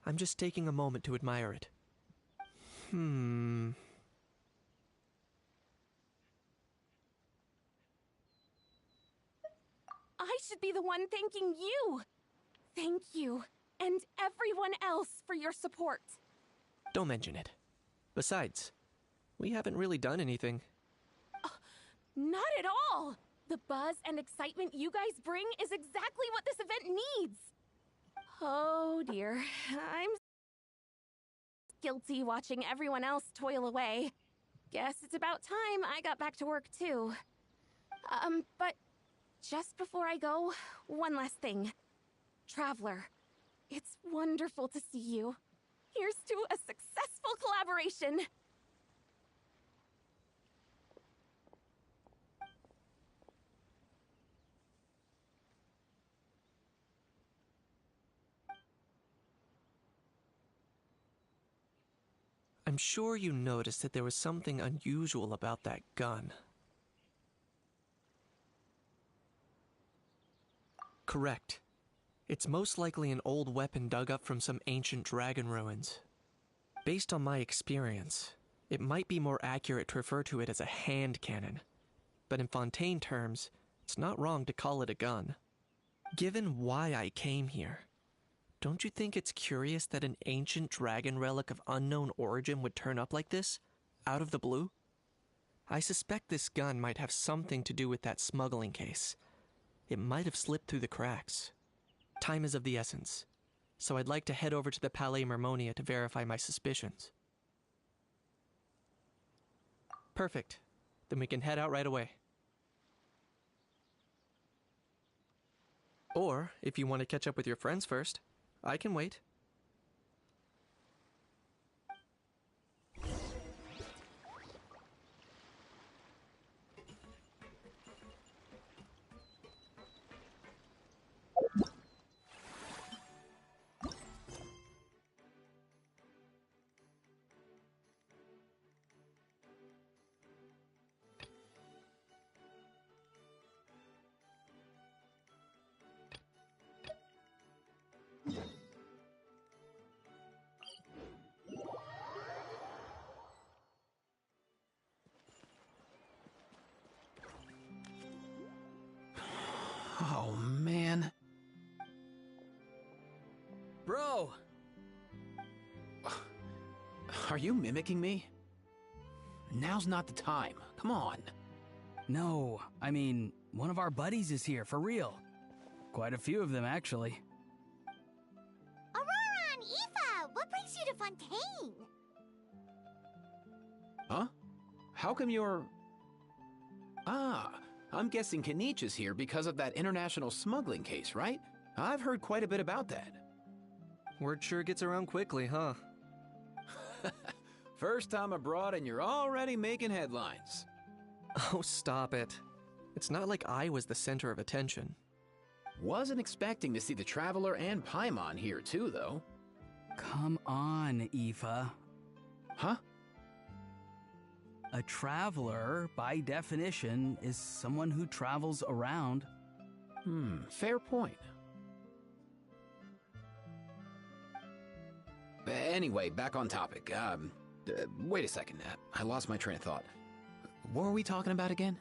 I'm just taking a moment to admire it. I should be the one thanking you. Thank you, and everyone else for your support. Don't mention it. Besides, we haven't really done anything. Not at all! The buzz and excitement you guys bring is exactly what this event needs! Oh dear, I'm guilty watching everyone else toil away. Guess it's about time I got back to work too. But just before I go, one last thing. Traveler, it's wonderful to see you. Here's to a successful collaboration! I'm sure you noticed that there was something unusual about that gun. Correct. It's most likely an old weapon dug up from some ancient dragon ruins. Based on my experience, it might be more accurate to refer to it as a hand cannon. But in Fontaine terms, it's not wrong to call it a gun. Given why I came here, don't you think it's curious that an ancient dragon relic of unknown origin would turn up like this, out of the blue? I suspect this gun might have something to do with that smuggling case. It might have slipped through the cracks. Time is of the essence, so I'd like to head over to the Palais Mermonia to verify my suspicions. Perfect. Then we can head out right away. Or, if you want to catch up with your friends first, I can wait. Oh, man. Bro! Are you mimicking me? Now's not the time. Come on. No, I mean, one of our buddies is here, for real. Quite a few of them, actually. Aurora and Aoife, what brings you to Fontaine? Huh? How come you're... Ah, I'm guessing Kanich is here because of that international smuggling case, right? I've heard quite a bit about that. Word sure gets around quickly, huh? First time abroad and you're already making headlines. Oh, stop it. It's not like I was the center of attention. Wasn't expecting to see the Traveler and Paimon here too, though. Come on, Aoife. Huh? A traveler, by definition, is someone who travels around. Fair point. Anyway, back on topic. Wait a second. I lost my train of thought. What were we talking about again?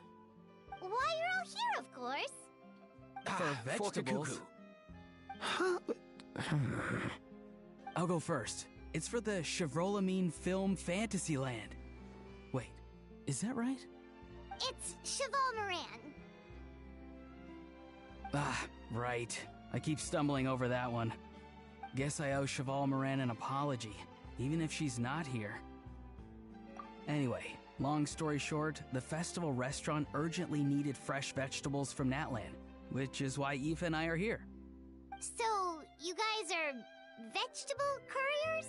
Why, you're all here, of course. For vegetables. Huh? I'll go first. It's for the Chevrolamine Film Fantasyland. Wait, is that right? It's Cheval Moran. Ah, right. I keep stumbling over that one. Guess I owe Cheval Moran an apology, even if she's not here. Anyway, long story short, the festival restaurant urgently needed fresh vegetables from Natlan, which is why Aoife and I are here. So, you guys are vegetable couriers?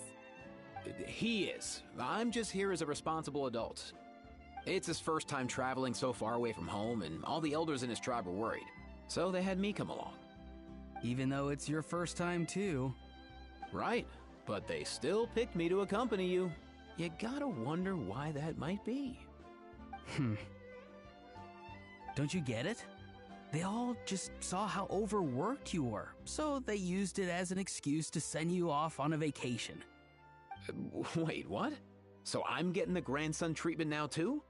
He is. I'm just here as a responsible adult. It's his first time traveling so far away from home, and all the elders in his tribe were worried. So they had me come along. Even though it's your first time too. Right, but they still picked me to accompany you. You gotta wonder why that might be. Don't you get it? They all just saw how overworked you were, so they used it as an excuse to send you off on a vacation. Wait, what? So I'm getting the grandson treatment now too?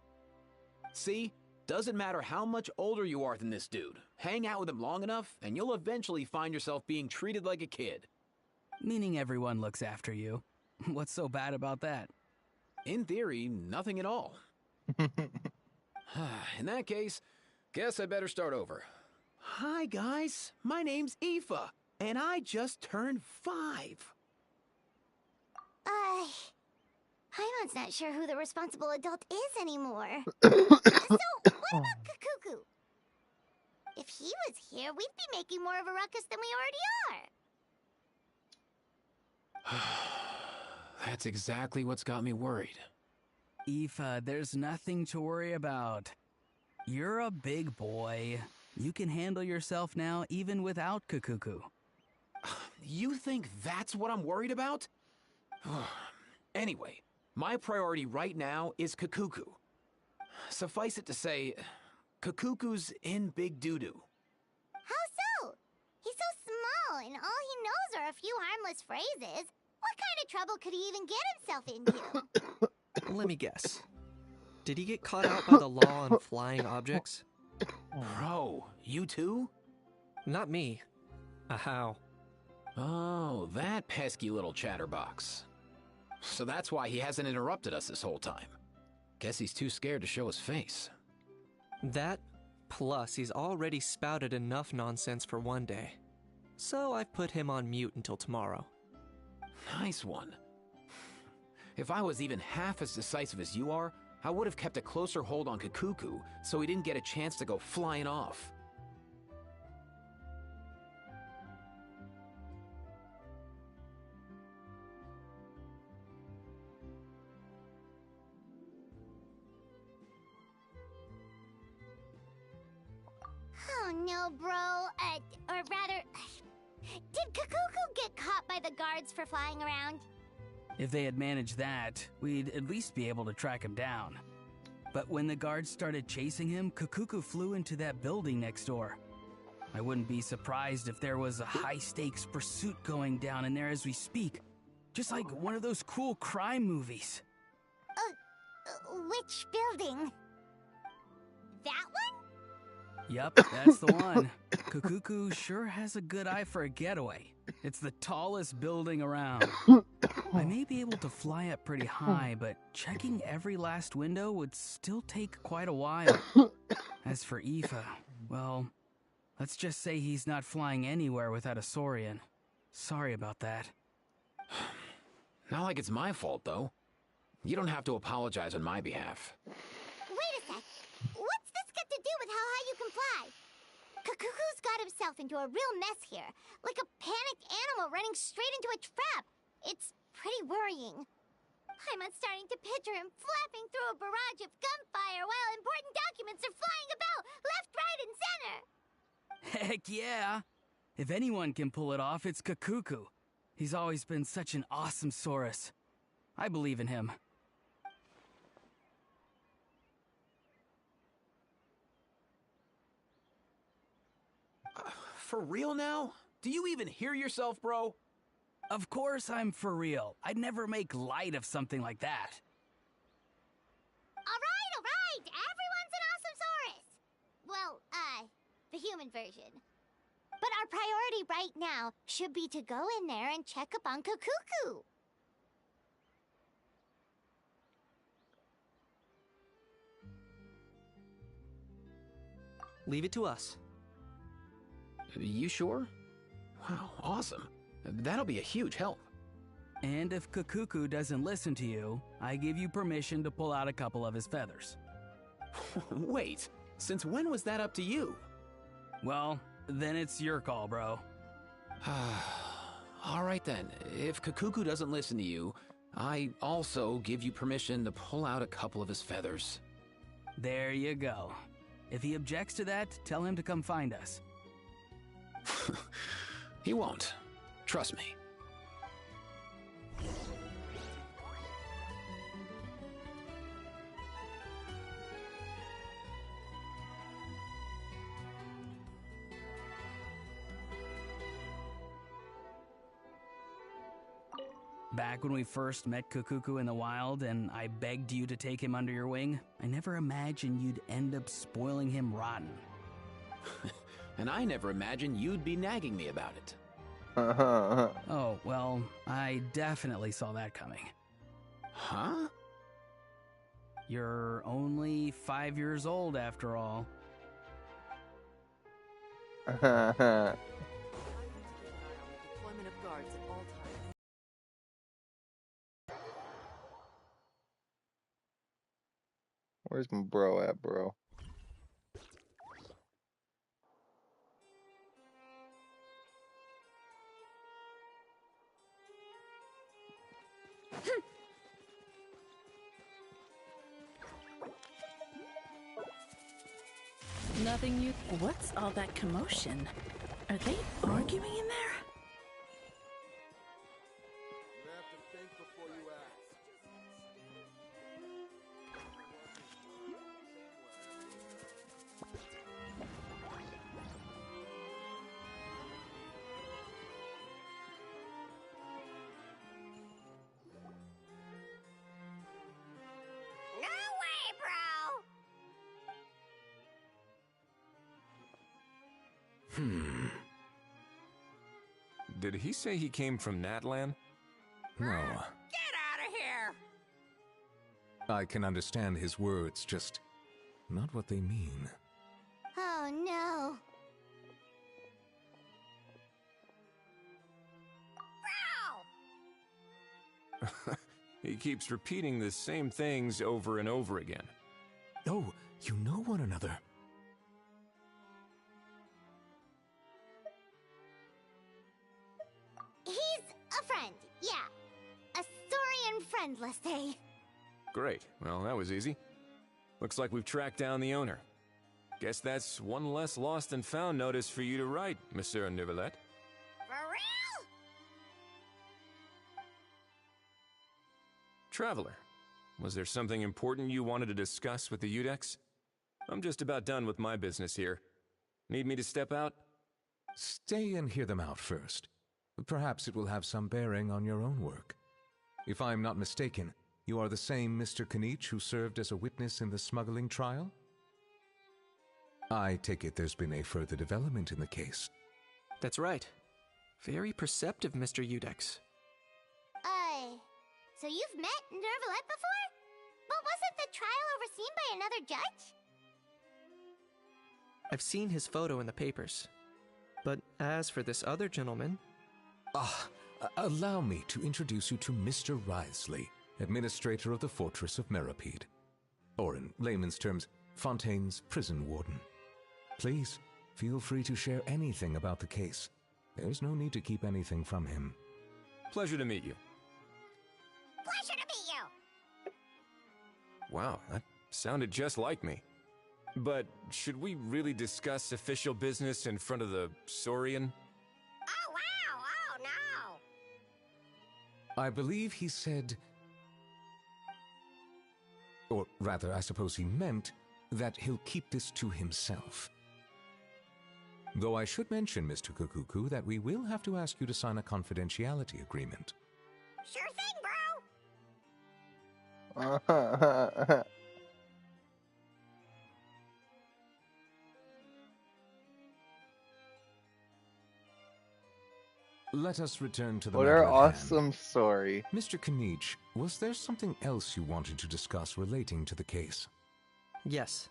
See? Doesn't matter how much older you are than this dude. Hang out with him long enough, and you'll eventually find yourself being treated like a kid. Meaning everyone looks after you. What's so bad about that? In theory, nothing at all. In that case, guess I better start over. Hi guys, my name's Aoife, and I just turned 5. Paimon's not sure who the responsible adult is anymore. So, what about Kakuku? If he was here, we'd be making more of a ruckus than we already are. That's exactly what's got me worried. Aoife, there's nothing to worry about. You're a big boy. You can handle yourself now even without Kakuku. You think that's what I'm worried about? Anyway, my priority right now is Kakuku. Suffice it to say, Kakuku's in big doo-doo. How so? He's so small, and all he knows are a few harmless phrases. What kind of trouble could he even get himself into? Let me guess. Did he get caught out by the law on flying objects? Bro, you too? Not me. How? Oh, that pesky little chatterbox. So that's why he hasn't interrupted us this whole time. Guess he's too scared to show his face. That, plus he's already spouted enough nonsense for one day. So I've put him on mute until tomorrow. Nice one. If I was even half as decisive as you are, I would have kept a closer hold on Kakuku so he didn't get a chance to go flying off. Oh no, bro. Or rather, did Kakuku get caught by the guards for flying around? If they had managed that, we'd at least be able to track him down. But when the guards started chasing him, Kakuku flew into that building next door. I wouldn't be surprised if there was a high-stakes pursuit going down in there as we speak. Just like one of those cool crime movies. Which building? That one? Yup, that's the one. Kakuku sure has a good eye for a getaway. It's the tallest building around. I may be able to fly up pretty high, but checking every last window would still take quite a while. As for Aoife, well, let's just say he's not flying anywhere without a Saurian. Sorry about that. Not like it's my fault, though. You don't have to apologize on my behalf. Wait a sec. What's this got to do with how high you can fly? Kakuku's got himself into a real mess here. Like a panicked animal running straight into a trap. It's pretty worrying. Paimon's starting to picture him flapping through a barrage of gunfire while important documents are flying about left, right, and center. Heck yeah! If anyone can pull it off, it's Kakuku. He's always been such an awesome Saurus. I believe in him. For real now? Do you even hear yourself, bro? Of course I'm for real. I'd never make light of something like that. All right. Everyone's an awesome Saurus. Well, the human version. But our priority right now should be to go in there and check up on Kakuku. Leave it to us. You sure? Wow, awesome. That'll be a huge help. And if Kakuku doesn't listen to you, I give you permission to pull out a couple of his feathers. Wait, since when was that up to you? Well, then it's your call, bro. All right then, if Kakuku doesn't listen to you, I also give you permission to pull out a couple of his feathers. There you go. If he objects to that, tell him to come find us. He won't. Trust me. Back when we first met Kakuku in the wild and I begged you to take him under your wing, I never imagined you'd end up spoiling him rotten. And I never imagined you'd be nagging me about it. Oh, well, I definitely saw that coming. Huh? You're only 5 years old after all. Where's my bro at, bro? Nothing you... What's all that commotion? Are they arguing in there? You have to think before you act. No way, bro! Did he say he came from Natlan? No. Get out of here! I can understand his words, just not what they mean. Oh no. He keeps repeating the same things over and over again. Oh, you know one another. He's a friend, yeah. A Saurian friend, let's say. Great. Well, that was easy. Looks like we've tracked down the owner. Guess that's one less lost and found notice for you to write, Monsieur Neuvillette. For real? Traveler, was there something important you wanted to discuss with the Udex? I'm just about done with my business here. Need me to step out? Stay and hear them out first. Perhaps it will have some bearing on your own work. If I'm not mistaken, you are the same Mr. Kanich who served as a witness in the smuggling trial? I take it there's been a further development in the case. That's right. Very perceptive, Mr. Udex. So you've met Neuvillette before? But wasn't the trial overseen by another judge? I've seen his photo in the papers. But as for this other gentleman... Allow me to introduce you to Mr. Wriothesley, administrator of the Fortress of Meripede. Or in layman's terms, Fontaine's prison warden. Please, feel free to share anything about the case. There's no need to keep anything from him. Pleasure to meet you. Pleasure to meet you! Wow, that sounded just like me. But should we really discuss official business in front of the Saurian? Oh, wow! Oh, no! I believe he said... Or rather, I suppose he meant that he'll keep this to himself. Though I should mention, Mr. Kukuku, that we will have to ask you to sign a confidentiality agreement. Sure thing, bro! Let us return to the What matter an at awesome story. Mr. Kanich, was there something else you wanted to discuss relating to the case? Yes.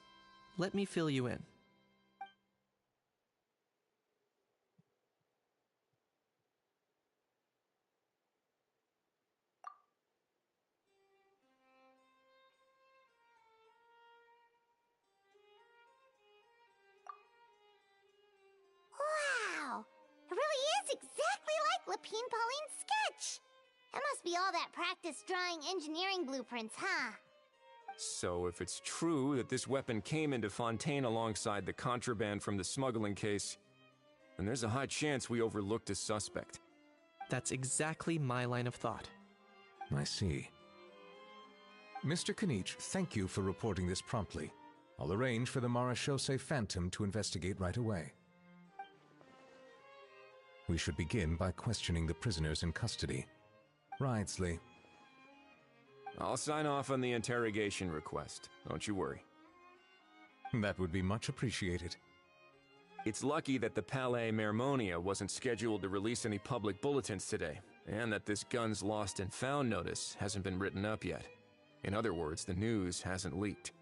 Let me fill you in. Wow! It really is exactly like Lapine Pauline's sketch! It must be all that practice drawing engineering blueprints, huh? So if it's true that this weapon came into Fontaine alongside the contraband from the smuggling case, then there's a high chance we overlooked a suspect. That's exactly my line of thought. I see. Mr. Kanich, thank you for reporting this promptly. I'll arrange for the Marechaussee Phantom to investigate right away. We should begin by questioning the prisoners in custody. Ridesley. I'll sign off on the interrogation request. Don't you worry. That would be much appreciated. It's lucky that the Palais Mermonia wasn't scheduled to release any public bulletins today, and that this guns lost and found notice hasn't been written up yet. In other words, the news hasn't leaked.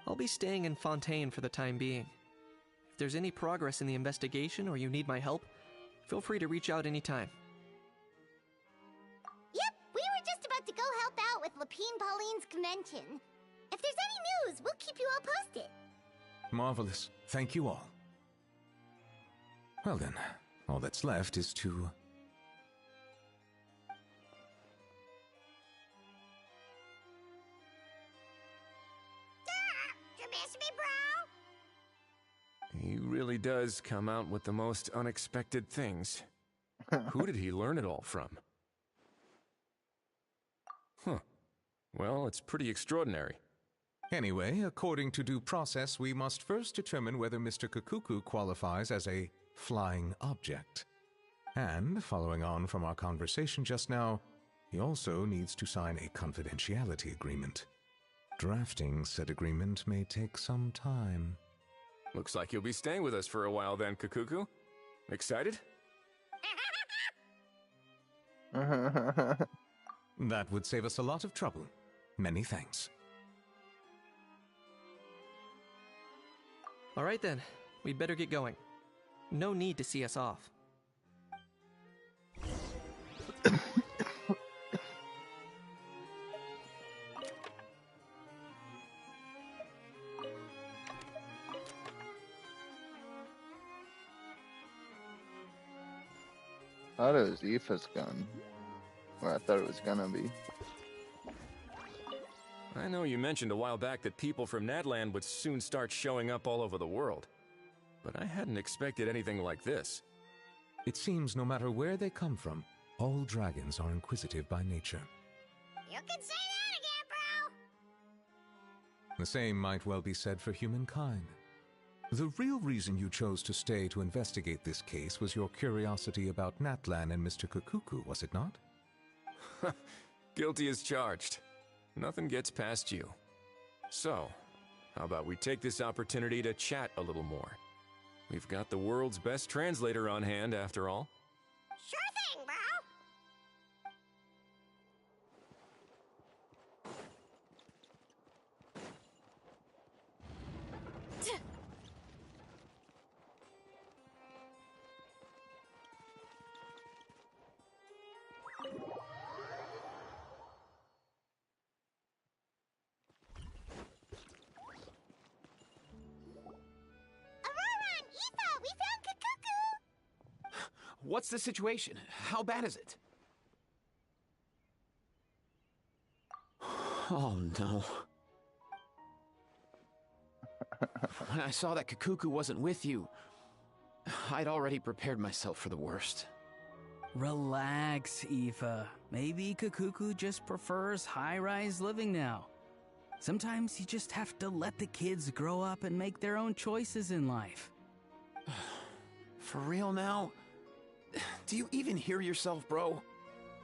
I'll be staying in Fontaine for the time being. If there's any progress in the investigation or you need my help, feel free to reach out anytime. Yep, we were just about to go help out with Lapine Pauline's convention. If there's any news, we'll keep you all posted. Marvelous. Thank you all. Well then, all that's left is to... You miss me, bro? He really does come out with the most unexpected things. Who did he learn it all from? Huh. Well, it's pretty extraordinary. Anyway, according to due process, we must first determine whether Mr. Kukuku qualifies as a flying object. And, following on from our conversation just now, he also needs to sign a confidentiality agreement. Drafting said agreement may take some time. Looks like you'll be staying with us for a while then, Kukuku. Excited? That would save us a lot of trouble. Many thanks. All right then, we'd better get going. No need to see us off. I thought it was Aoife's gun. Or I thought it was gonna be. I know you mentioned a while back that people from Nadland would soon start showing up all over the world. But I hadn't expected anything like this. It seems no matter where they come from, all dragons are inquisitive by nature. You can say that again, bro! The same might well be said for humankind. The real reason you chose to stay to investigate this case was your curiosity about Natlan and Mr. Kukuku, was it not? Guilty as charged. Nothing gets past you. So, how about we take this opportunity to chat a little more? We've got the world's best translator on hand, after all. Sure thing, bro! What's the situation? How bad is it? Oh no. When I saw that Kakuku wasn't with you, I'd already prepared myself for the worst. Relax, Aoife. Maybe Kakuku just prefers high-rise living now. Sometimes you just have to let the kids grow up and make their own choices in life. For real now? Do you even hear yourself, bro?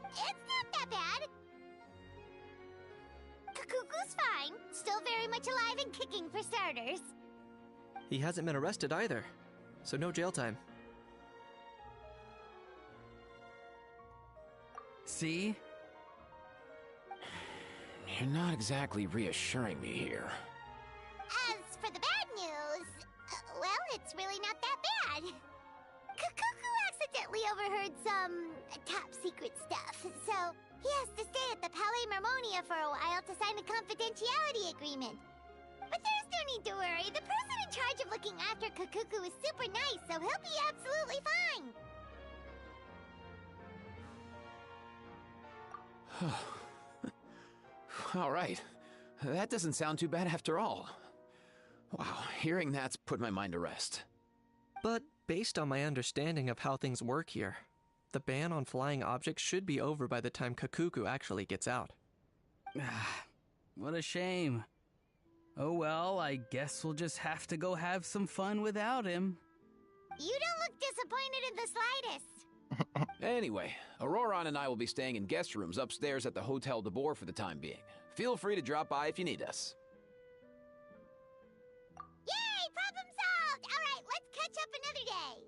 It's not that bad. Kakuku's fine. Still very much alive and kicking for starters. He hasn't been arrested either, so no jail time. See? You're not exactly reassuring me here. As for the bad news, well, it's really not that bad. Kakuku accidentally overheard some top-secret stuff, so he has to stay at the Palais Marmonia for a while to sign a confidentiality agreement. But there's no need to worry. The person in charge of looking after Kakuku is super nice, so he'll be absolutely fine. All right. That doesn't sound too bad after all. Wow, hearing that's put my mind to rest. But based on my understanding of how things work here, the ban on flying objects should be over by the time Kakuku actually gets out. What a shame. Oh well, I guess we'll just have to go have some fun without him. You don't look disappointed in the slightest. Anyway, Auroron and I will be staying in guest rooms upstairs at the Hotel de Boer for the time being. Feel free to drop by if you need us. Yay! Problem solved! Alright, let's catch up another day.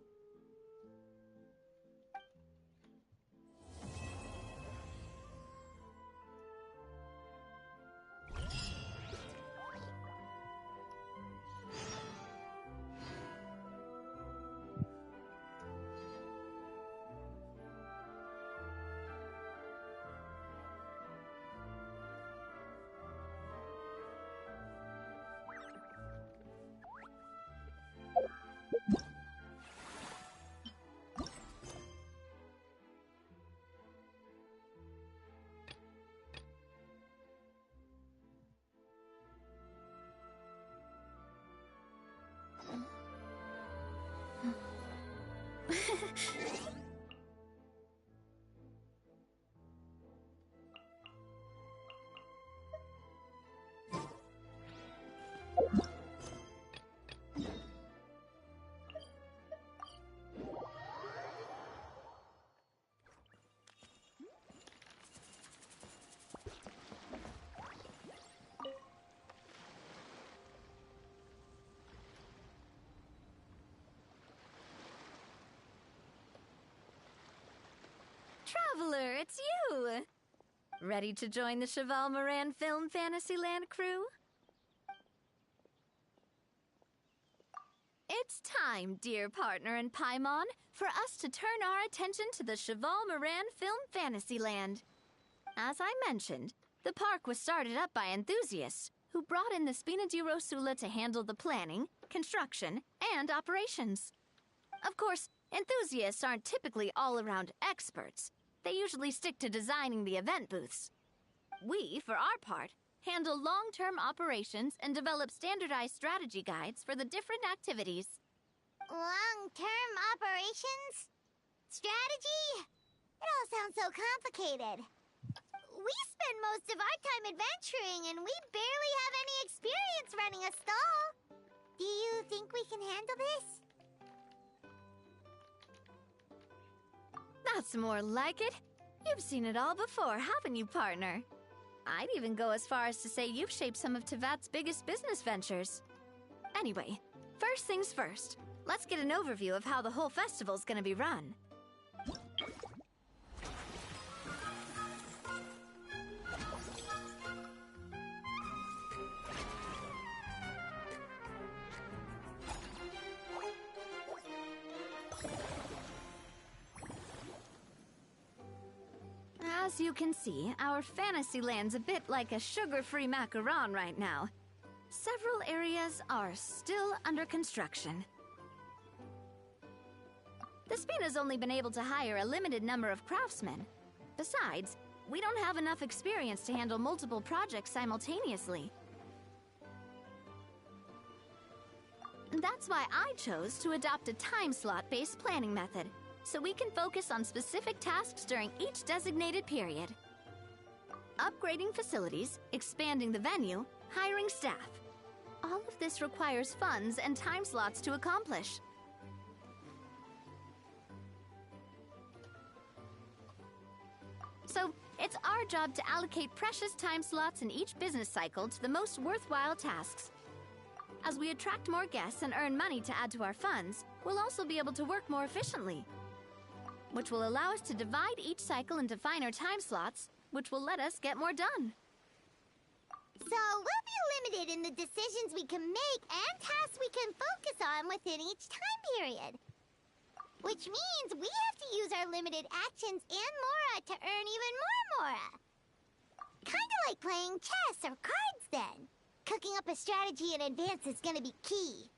Traveler, it's you! Ready to join the Cheval Moran Film Fantasyland crew? It's time, dear partner and Paimon, for us to turn our attention to the Cheval Moran Film Fantasyland. As I mentioned, the park was started up by enthusiasts who brought in the Spina di Rosula to handle the planning, construction, and operations. Of course, enthusiasts aren't typically all-around experts. They usually stick to designing the event booths. We, for our part, handle long-term operations and develop standardized strategy guides for the different activities. Long-term operations? Strategy? It all sounds so complicated. We spend most of our time adventuring, and we barely have any experience running a stall. Do you think we can handle this? That's more like it. You've seen it all before, haven't you, partner? I'd even go as far as to say you've shaped some of Tevat's biggest business ventures. Anyway, first things first. Let's get an overview of how the whole festival's gonna be run. As you can see, our Fantasyland's a bit like a sugar-free macaron right now. Several areas are still under construction. The Spina's only been able to hire a limited number of craftsmen. Besides, we don't have enough experience to handle multiple projects simultaneously. That's why I chose to adopt a time slot-based planning method, so we can focus on specific tasks during each designated period. Upgrading facilities, expanding the venue, hiring staff. All of this requires funds and time slots to accomplish. So, it's our job to allocate precious time slots in each business cycle to the most worthwhile tasks. As we attract more guests and earn money to add to our funds, we'll also be able to work more efficiently, which will allow us to divide each cycle into finer time slots, which will let us get more done. So we'll be limited in the decisions we can make and tasks we can focus on within each time period. Which means we have to use our limited actions and Mora to earn even more Mora. Kinda like playing chess or cards then. Cooking up a strategy in advance is gonna be key.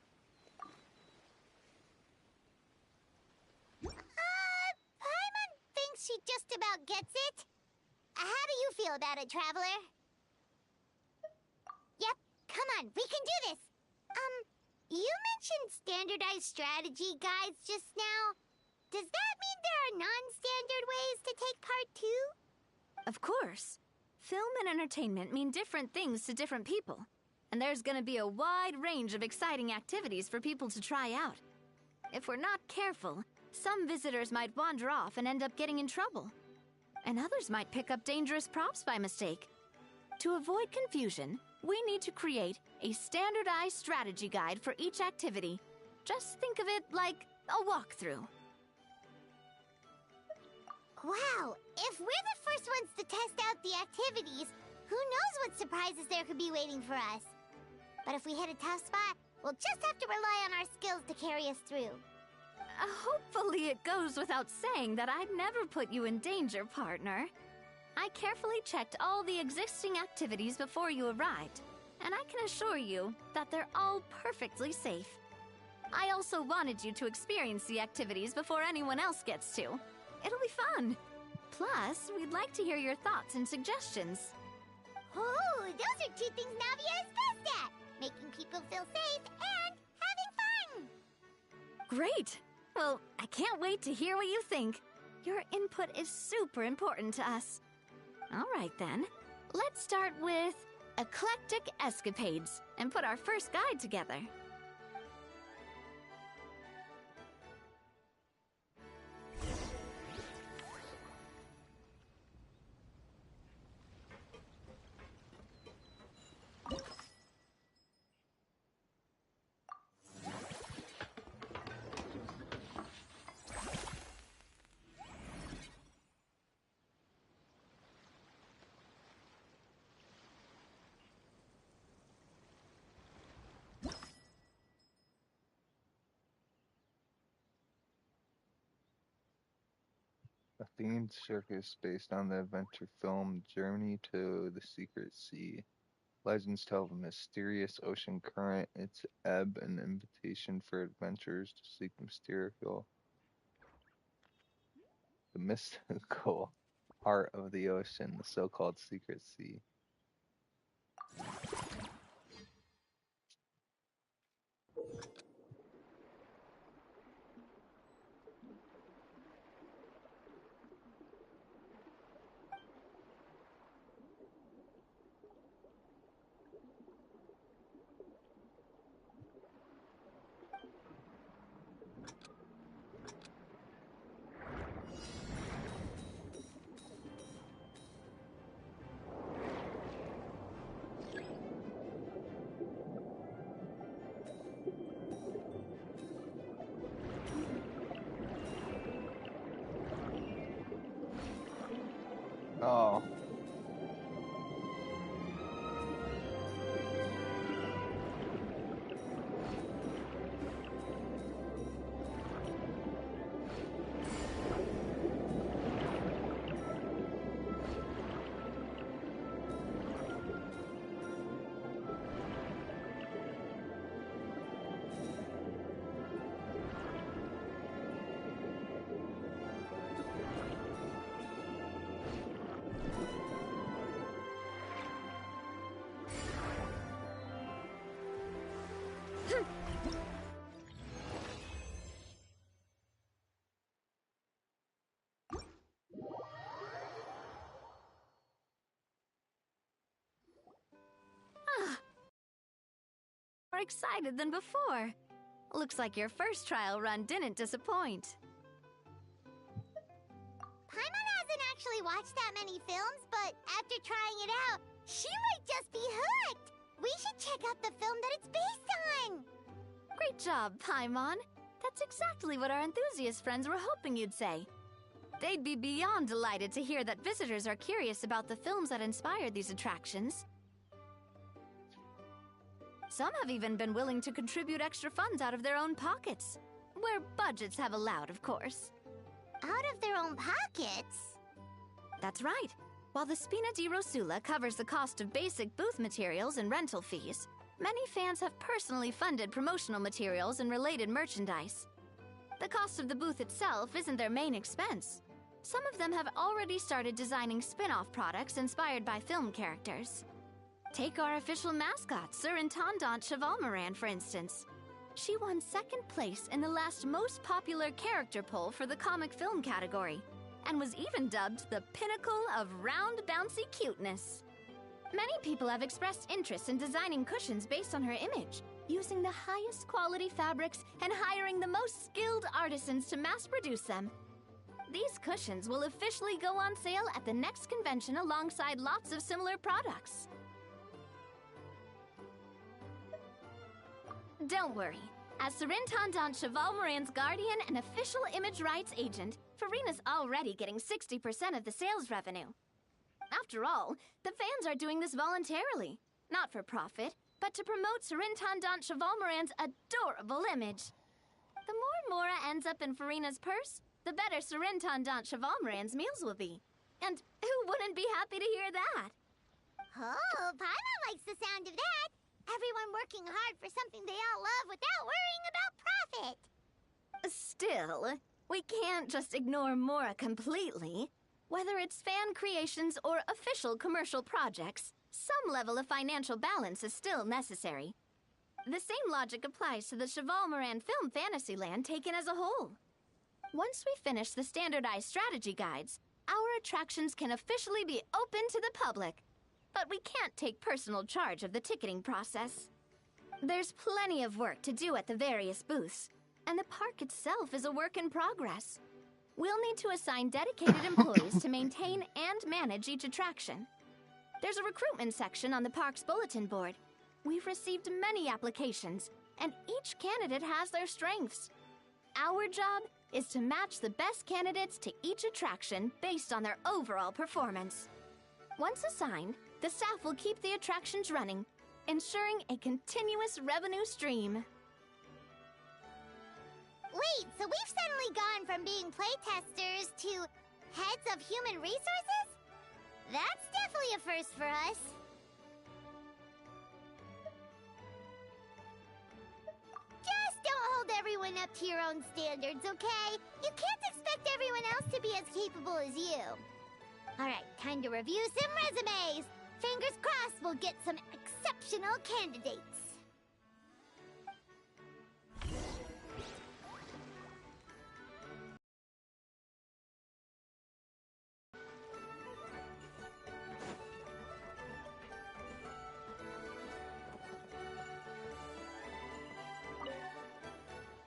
Paimon thinks she just about gets it. How do you feel about it, Traveler? Yep, come on, we can do this. You mentioned standardized strategy guides just now. Does that mean there are non-standard ways to take part too? Of course. Film and entertainment mean different things to different people. And there's gonna be a wide range of exciting activities for people to try out. If we're not careful, some visitors might wander off and end up getting in trouble. And others might pick up dangerous props by mistake. To avoid confusion, we need to create a standardized strategy guide for each activity. Just think of it like a walkthrough. Wow, if we're the first ones to test out the activities, who knows what surprises there could be waiting for us. But if we hit a tough spot, we'll just have to rely on our skills to carry us through. Hopefully it goes without saying that I'd never put you in danger, partner. I carefully checked all the existing activities before you arrived, and I can assure you that they're all perfectly safe. I also wanted you to experience the activities before anyone else gets to. It'll be fun. Plus, we'd like to hear your thoughts and suggestions. Oh, those are two things Navia is best at! Making people feel safe and having fun! Great! Well, I can't wait to hear what you think. Your input is super important to us. All right then, let's start with Eclectic Escapades and put our first guide together. A themed circus based on the adventure film Journey to the Secret Sea. Legends tell of a mysterious ocean current, its ebb, an invitation for adventurers to seek the mystical heart of the ocean, the so-called Secret Sea. Oh. more excited than before. Looks like your first trial run didn't disappoint. Paimon hasn't actually watched that many films, but after trying it out, she might just be hooked! We should check out the film that it's based on! Great job, Paimon. That's exactly what our enthusiast friends were hoping you'd say. They'd be beyond delighted to hear that visitors are curious about the films that inspired these attractions. Some have even been willing to contribute extra funds out of their own pockets. Where budgets have allowed, of course. Out of their own pockets? That's right. While the Spina di Rosula covers the cost of basic booth materials and rental fees, many fans have personally funded promotional materials and related merchandise. The cost of the booth itself isn't their main expense. Some of them have already started designing spin-off products inspired by film characters. Take our official mascot, Sir Intendant Chevalmoran, for instance. She won second place in the last most popular character poll for the comic film category, and was even dubbed the pinnacle of round, bouncy cuteness. Many people have expressed interest in designing cushions based on her image, using the highest quality fabrics and hiring the most skilled artisans to mass produce them. These cushions will officially go on sale at the next convention alongside lots of similar products. Don't worry. As Sir Intendant Chevalmoran's guardian and official image rights agent, Farina's already getting 60% of the sales revenue. After all, the fans are doing this voluntarily, not for profit, but to promote Sir Intendant Chevalmoran's adorable image. The more Mora ends up in Farina's purse, the better Sir Intendant Chevalmoran's meals will be. And who wouldn't be happy to hear that? Oh, Paimon likes the sound of that. Everyone working hard for something they all love without worrying about profit. Still, we can't just ignore Mora completely. Whether it's fan creations or official commercial projects, some level of financial balance is still necessary. The same logic applies to the Chevalmoran Film Fantasyland taken as a whole. Once we finish the standardized strategy guides, our attractions can officially be open to the public. But we can't take personal charge of the ticketing process. There's plenty of work to do at the various booths, and the park itself is a work in progress. We'll need to assign dedicated employees to maintain and manage each attraction. There's a recruitment section on the park's bulletin board. We've received many applications, and each candidate has their strengths. Our job is to match the best candidates to each attraction based on their overall performance. Once assigned, the staff will keep the attractions running, ensuring a continuous revenue stream. Wait, so we've suddenly gone from being playtesters to heads of human resources? That's definitely a first for us. Just don't hold everyone up to your own standards, okay? You can't expect everyone else to be as capable as you. Alright, time to review some resumes. Fingers crossed we'll get some exceptional candidates.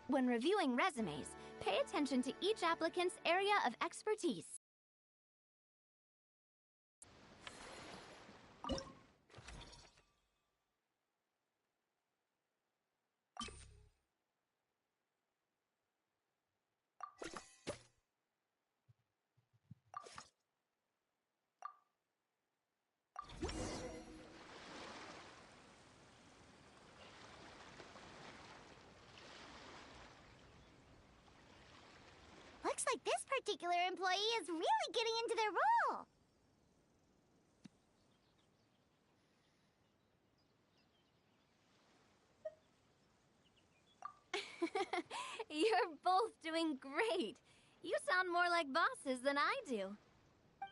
When reviewing resumes, pay attention to each applicant's area of expertise. Looks like this particular employee is really getting into their role. You're both doing great. You sound more like bosses than I do.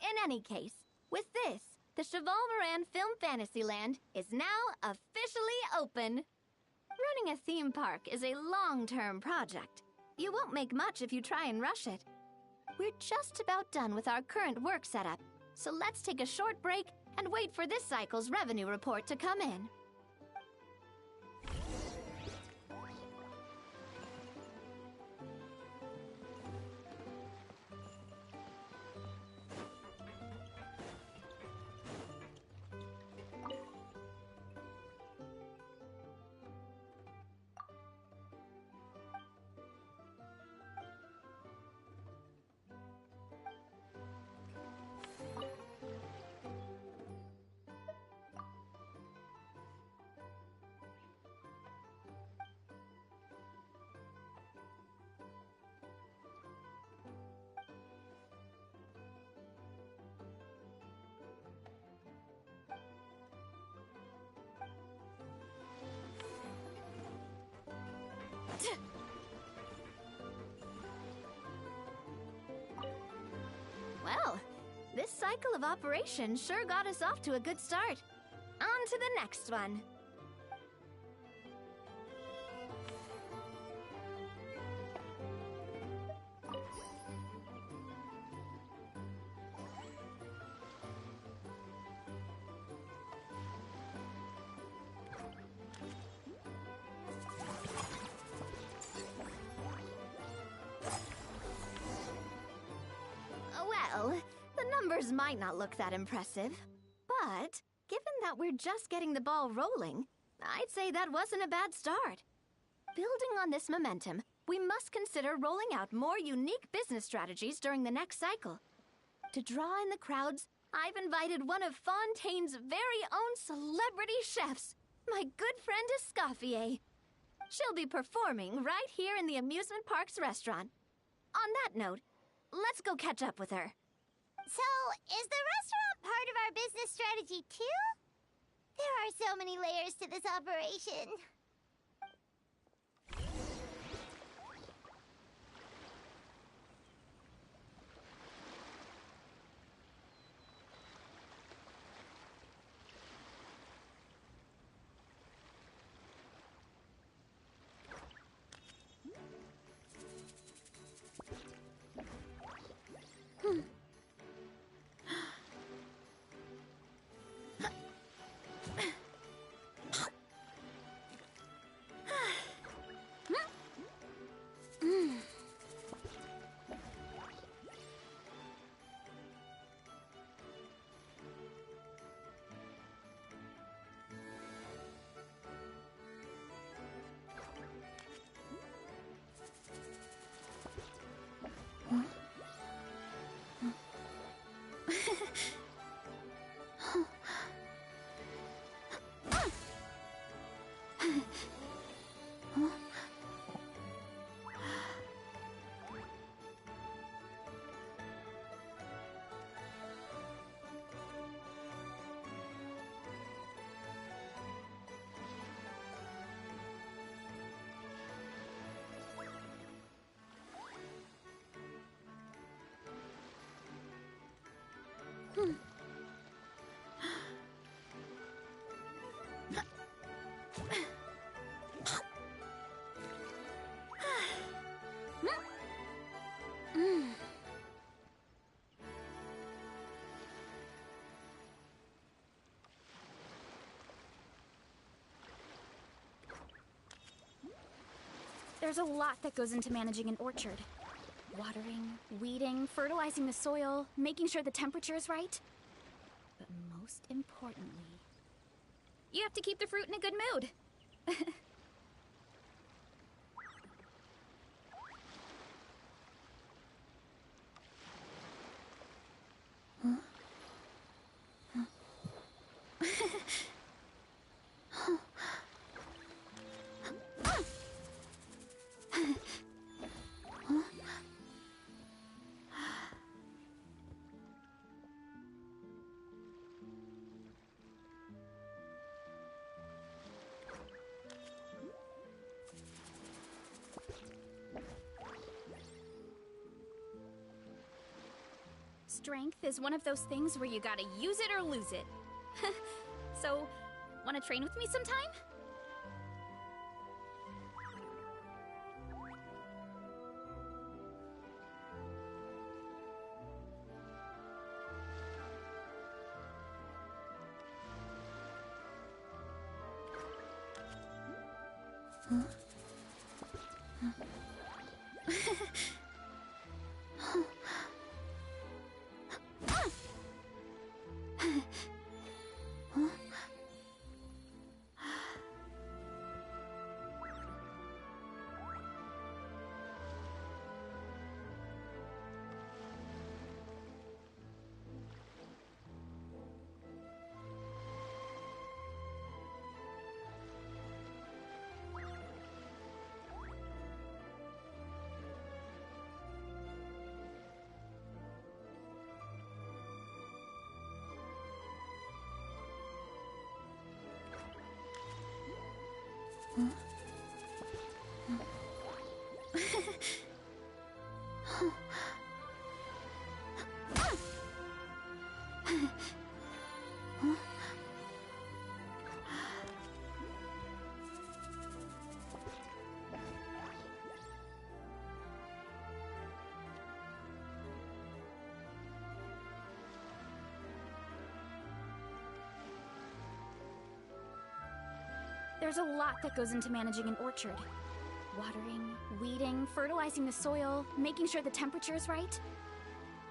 In any case, with this, the Chevalmoran Film Fantasyland is now officially open. Running a theme park is a long-term project. You won't make much if you try and rush it. We're just about done with our current work setup, so let's take a short break and wait for this cycle's revenue report to come in. Well, this cycle of operation sure got us off to a good start. On to the next one. Well, the numbers might not look that impressive, but given that we're just getting the ball rolling, I'd say that wasn't a bad start. Building on this momentum, we must consider rolling out more unique business strategies during the next cycle. To draw in the crowds, I've invited one of Fontaine's very own celebrity chefs, my good friend Escoffier. She'll be performing right here in the amusement park's restaurant. On that note, let's go catch up with her. So, is the restaurant part of our business strategy too? There are so many layers to this operation. There's a lot that goes into managing an orchard. Watering, weeding, fertilizing the soil, making sure the temperature is right. But most importantly, you have to keep the fruit in a good mood. Strength is one of those things where you gotta use it or lose it. So, wanna train with me sometime? There's a lot that goes into managing an orchard. Watering, weeding, fertilizing the soil, making sure the temperature is right.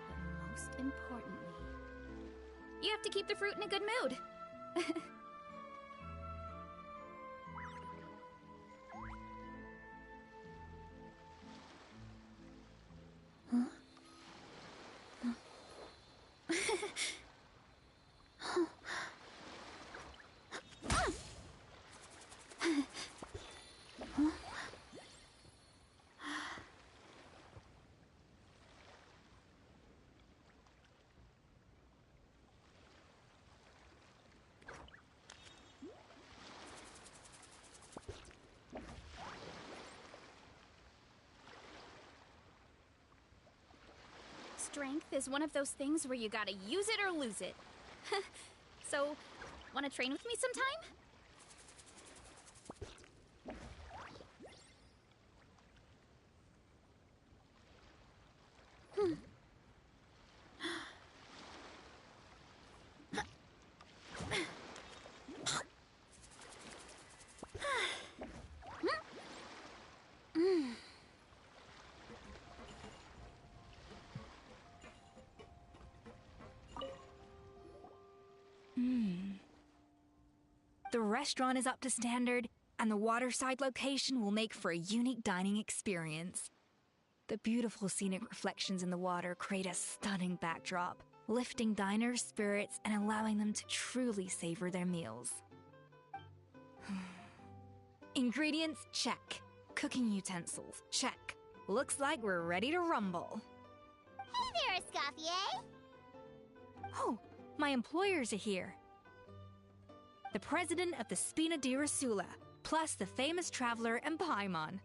But most importantly, you have to keep the fruit in a good mood. Strength is one of those things where you gotta use it or lose it. So, wanna train with me sometime? The restaurant is up to standard, and the waterside location will make for a unique dining experience. The beautiful scenic reflections in the water create a stunning backdrop, lifting diners' spirits and allowing them to truly savor their meals. Ingredients, check. Cooking utensils, check. Looks like we're ready to rumble. Hey there, Escoffier! Oh, my employers are here. The president of the Spina di Rasula, plus the famous traveler and Paimon.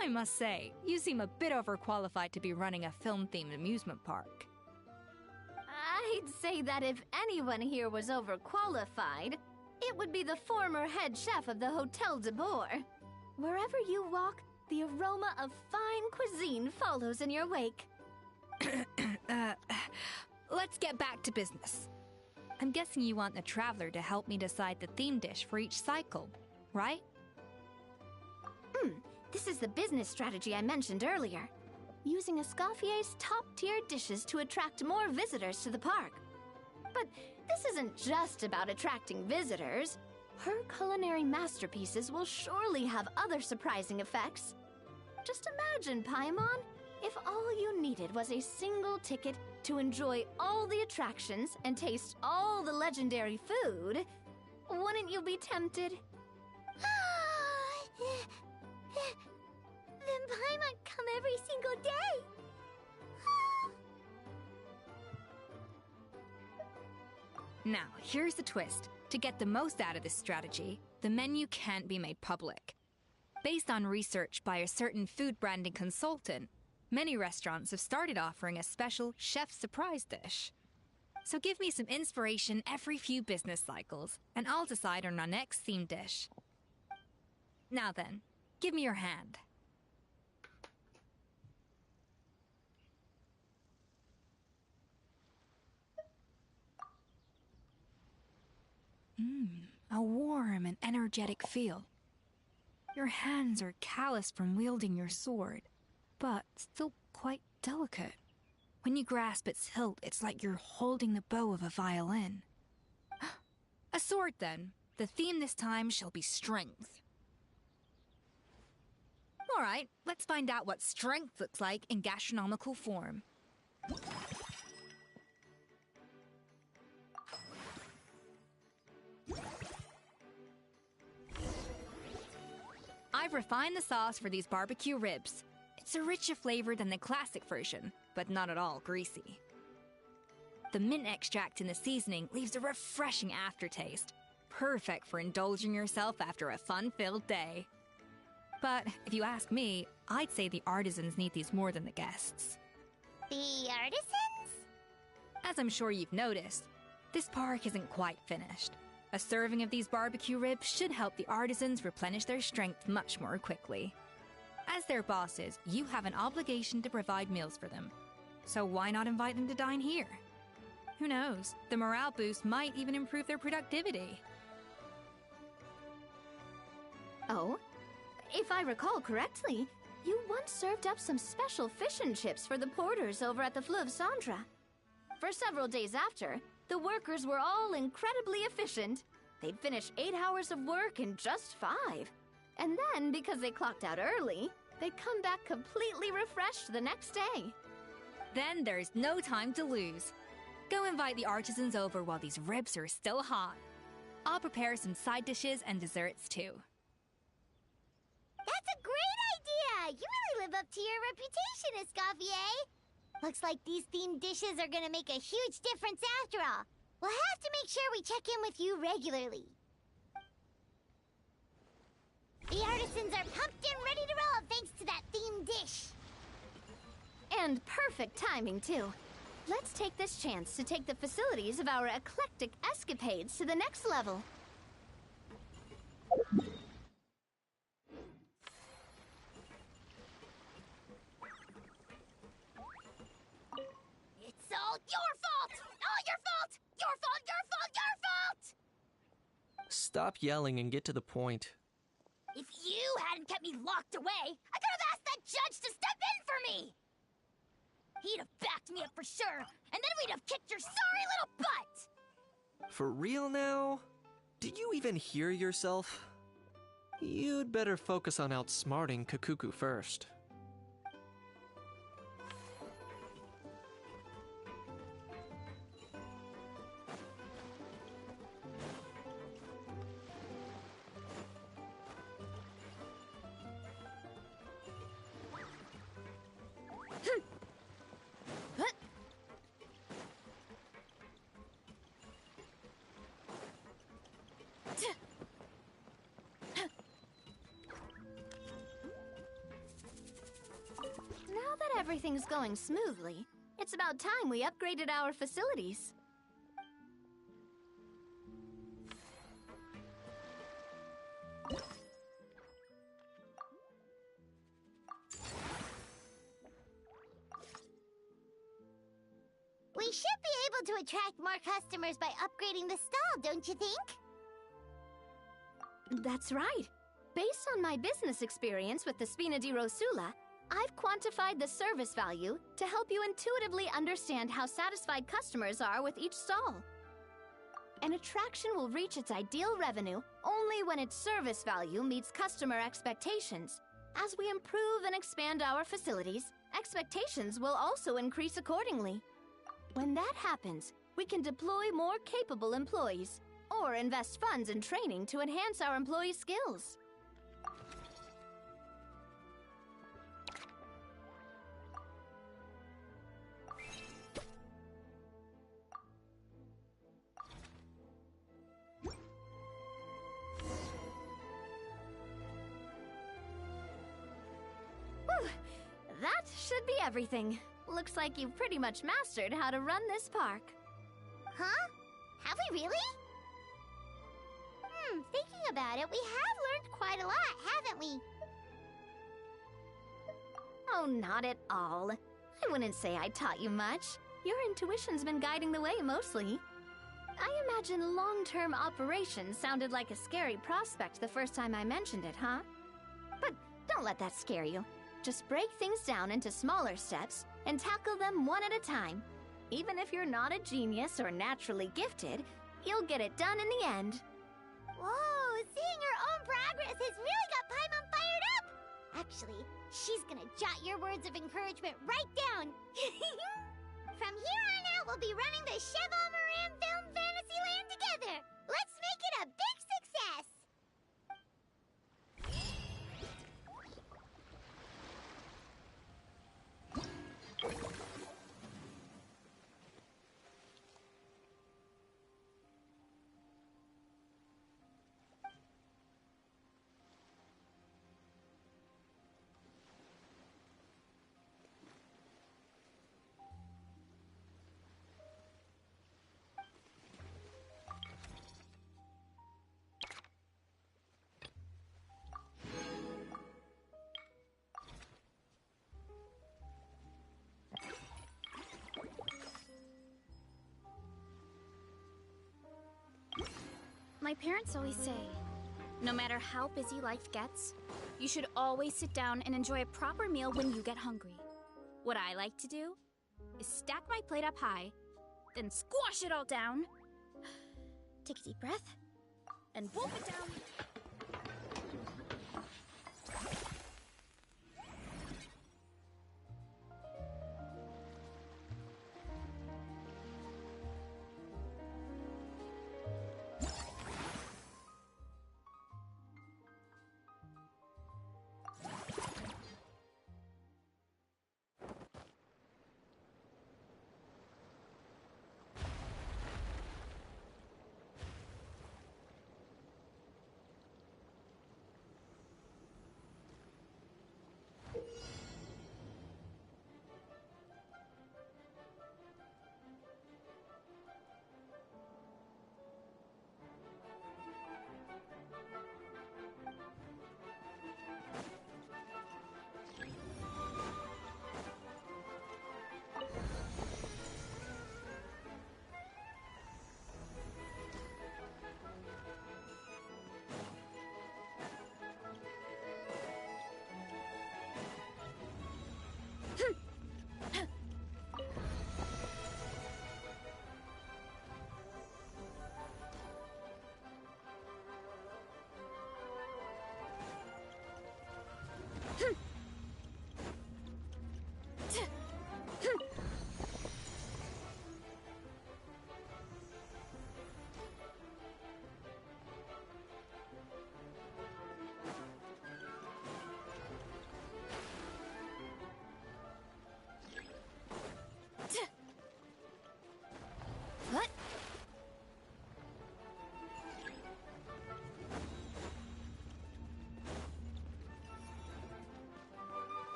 I must say, you seem a bit overqualified to be running a film-themed amusement park. I'd say that if anyone here was overqualified, it would be the former head chef of the Hotel de Boer. Wherever you walk, the aroma of fine cuisine follows in your wake. Let's get back to business. I'm guessing you want the traveler to help me decide the theme dish for each cycle, right? This is the business strategy I mentioned earlier. Using Escoffier's top-tier dishes to attract more visitors to the park. But this isn't just about attracting visitors. Her culinary masterpieces will surely have other surprising effects. Just imagine, Paimon, if all you needed was a single ticket to enjoy all the attractions and taste all the legendary food. Wouldn't you be tempted? Then Paimon come every single day! Now, here's the twist. To get the most out of this strategy, the menu can't be made public. Based on research by a certain food branding consultant, many restaurants have started offering a special chef surprise dish. So give me some inspiration every few business cycles, and I'll decide on our next theme dish. Now then, give me your hand. A warm and energetic feel. Your hands are calloused from wielding your sword, but still quite delicate. When you grasp its hilt, it's like you're holding the bow of a violin. A sword, then. The theme this time shall be strength. All right, let's find out what strength looks like in gastronomical form. I've refined the sauce for these barbecue ribs. It's a richer flavor than the classic version, but not at all greasy. The mint extract in the seasoning leaves a refreshing aftertaste, perfect for indulging yourself after a fun-filled day. But if you ask me, I'd say the artisans need these more than the guests. The artisans? As I'm sure you've noticed, this park isn't quite finished. A serving of these barbecue ribs should help the artisans replenish their strength much more quickly. As their bosses, you have an obligation to provide meals for them. So why not invite them to dine here? Who knows? The morale boost might even improve their productivity. Oh? If I recall correctly, you once served up some special fish and chips for the porters over at the Fleuve Cendra. For several days after, the workers were all incredibly efficient. They'd finish 8 hours of work in just 5. And then, because they clocked out early, they'd come back completely refreshed the next day. Then there's no time to lose. Go invite the artisans over while these ribs are still hot. I'll prepare some side dishes and desserts too. That's a great idea! You really live up to your reputation, Escoffier! Looks like these themed dishes are gonna make a huge difference after all. We'll have to make sure we check in with you regularly. The artisans are pumped and ready to roll thanks to that themed dish. And perfect timing, too. Let's take this chance to take the facilities of our eclectic escapades to the next level. It's all your fault! All your fault! Your fault, your fault, your fault! Stop yelling and get to the point. If you hadn't kept me locked away, I could have asked that judge to step in for me! He'd have backed me up for sure, and then we'd have kicked your sorry little butt! For real now? Did you even hear yourself? You'd better focus on outsmarting Kakuku first. Now that everything's going smoothly, it's about time we upgraded our facilities. We should be able to attract more customers by upgrading the stall, don't you think? That's right. Based on my business experience with the Spina di Rosula, I've quantified the service value to help you intuitively understand how satisfied customers are with each stall. An attraction will reach its ideal revenue only when its service value meets customer expectations. As we improve and expand our facilities, expectations will also increase accordingly. When that happens, we can deploy more capable employees or invest funds in training to enhance our employees' skills. That should be everything. Looks like you've pretty much mastered how to run this park. Huh? Have we really? Thinking about it, we have learned quite a lot, haven't we? Oh, not at all. I wouldn't say I taught you much. Your intuition's been guiding the way mostly. I imagine long-term operations sounded like a scary prospect the first time I mentioned it, huh? But don't let that scare you. Just break things down into smaller steps and tackle them one at a time. Even if you're not a genius or naturally gifted, you'll get it done in the end. Whoa, seeing her own progress has really got Paimon fired up! Actually, she's gonna jot your words of encouragement right down. From here on out, we'll be running the Cheval Moran Film Fantasyland together. Let's make it a big success! My parents always say, No matter how busy life gets, you should always sit down and enjoy a proper meal when you get hungry. What I like to do is stack my plate up high, then squash it all down. Take a deep breath, and wolf it down.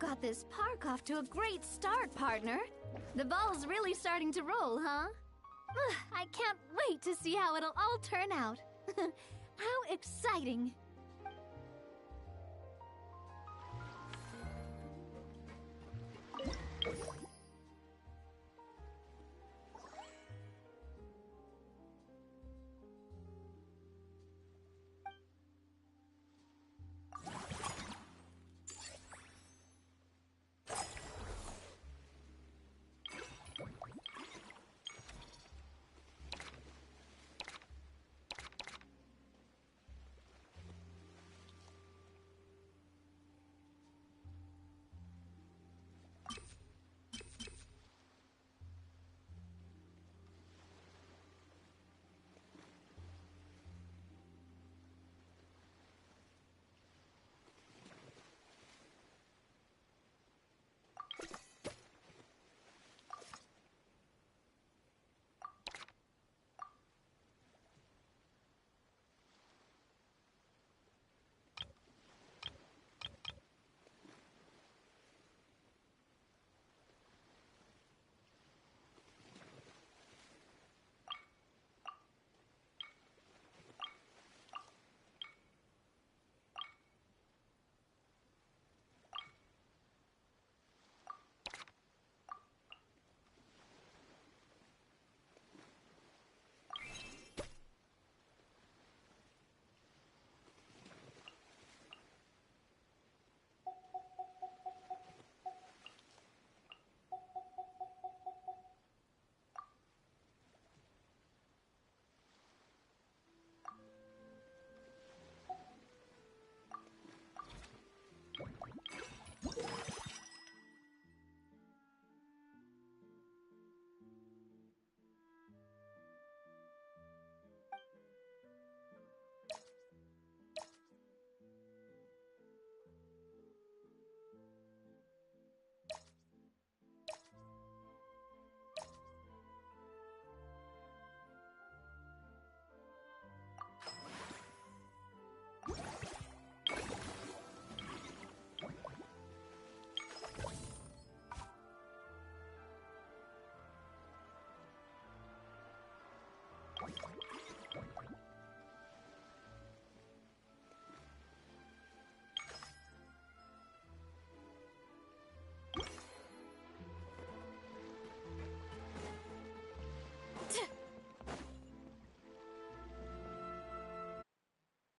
got this park off to a great start, partner. The ball's really starting to roll, huh? I can't wait to see how it'll all turn out. How exciting!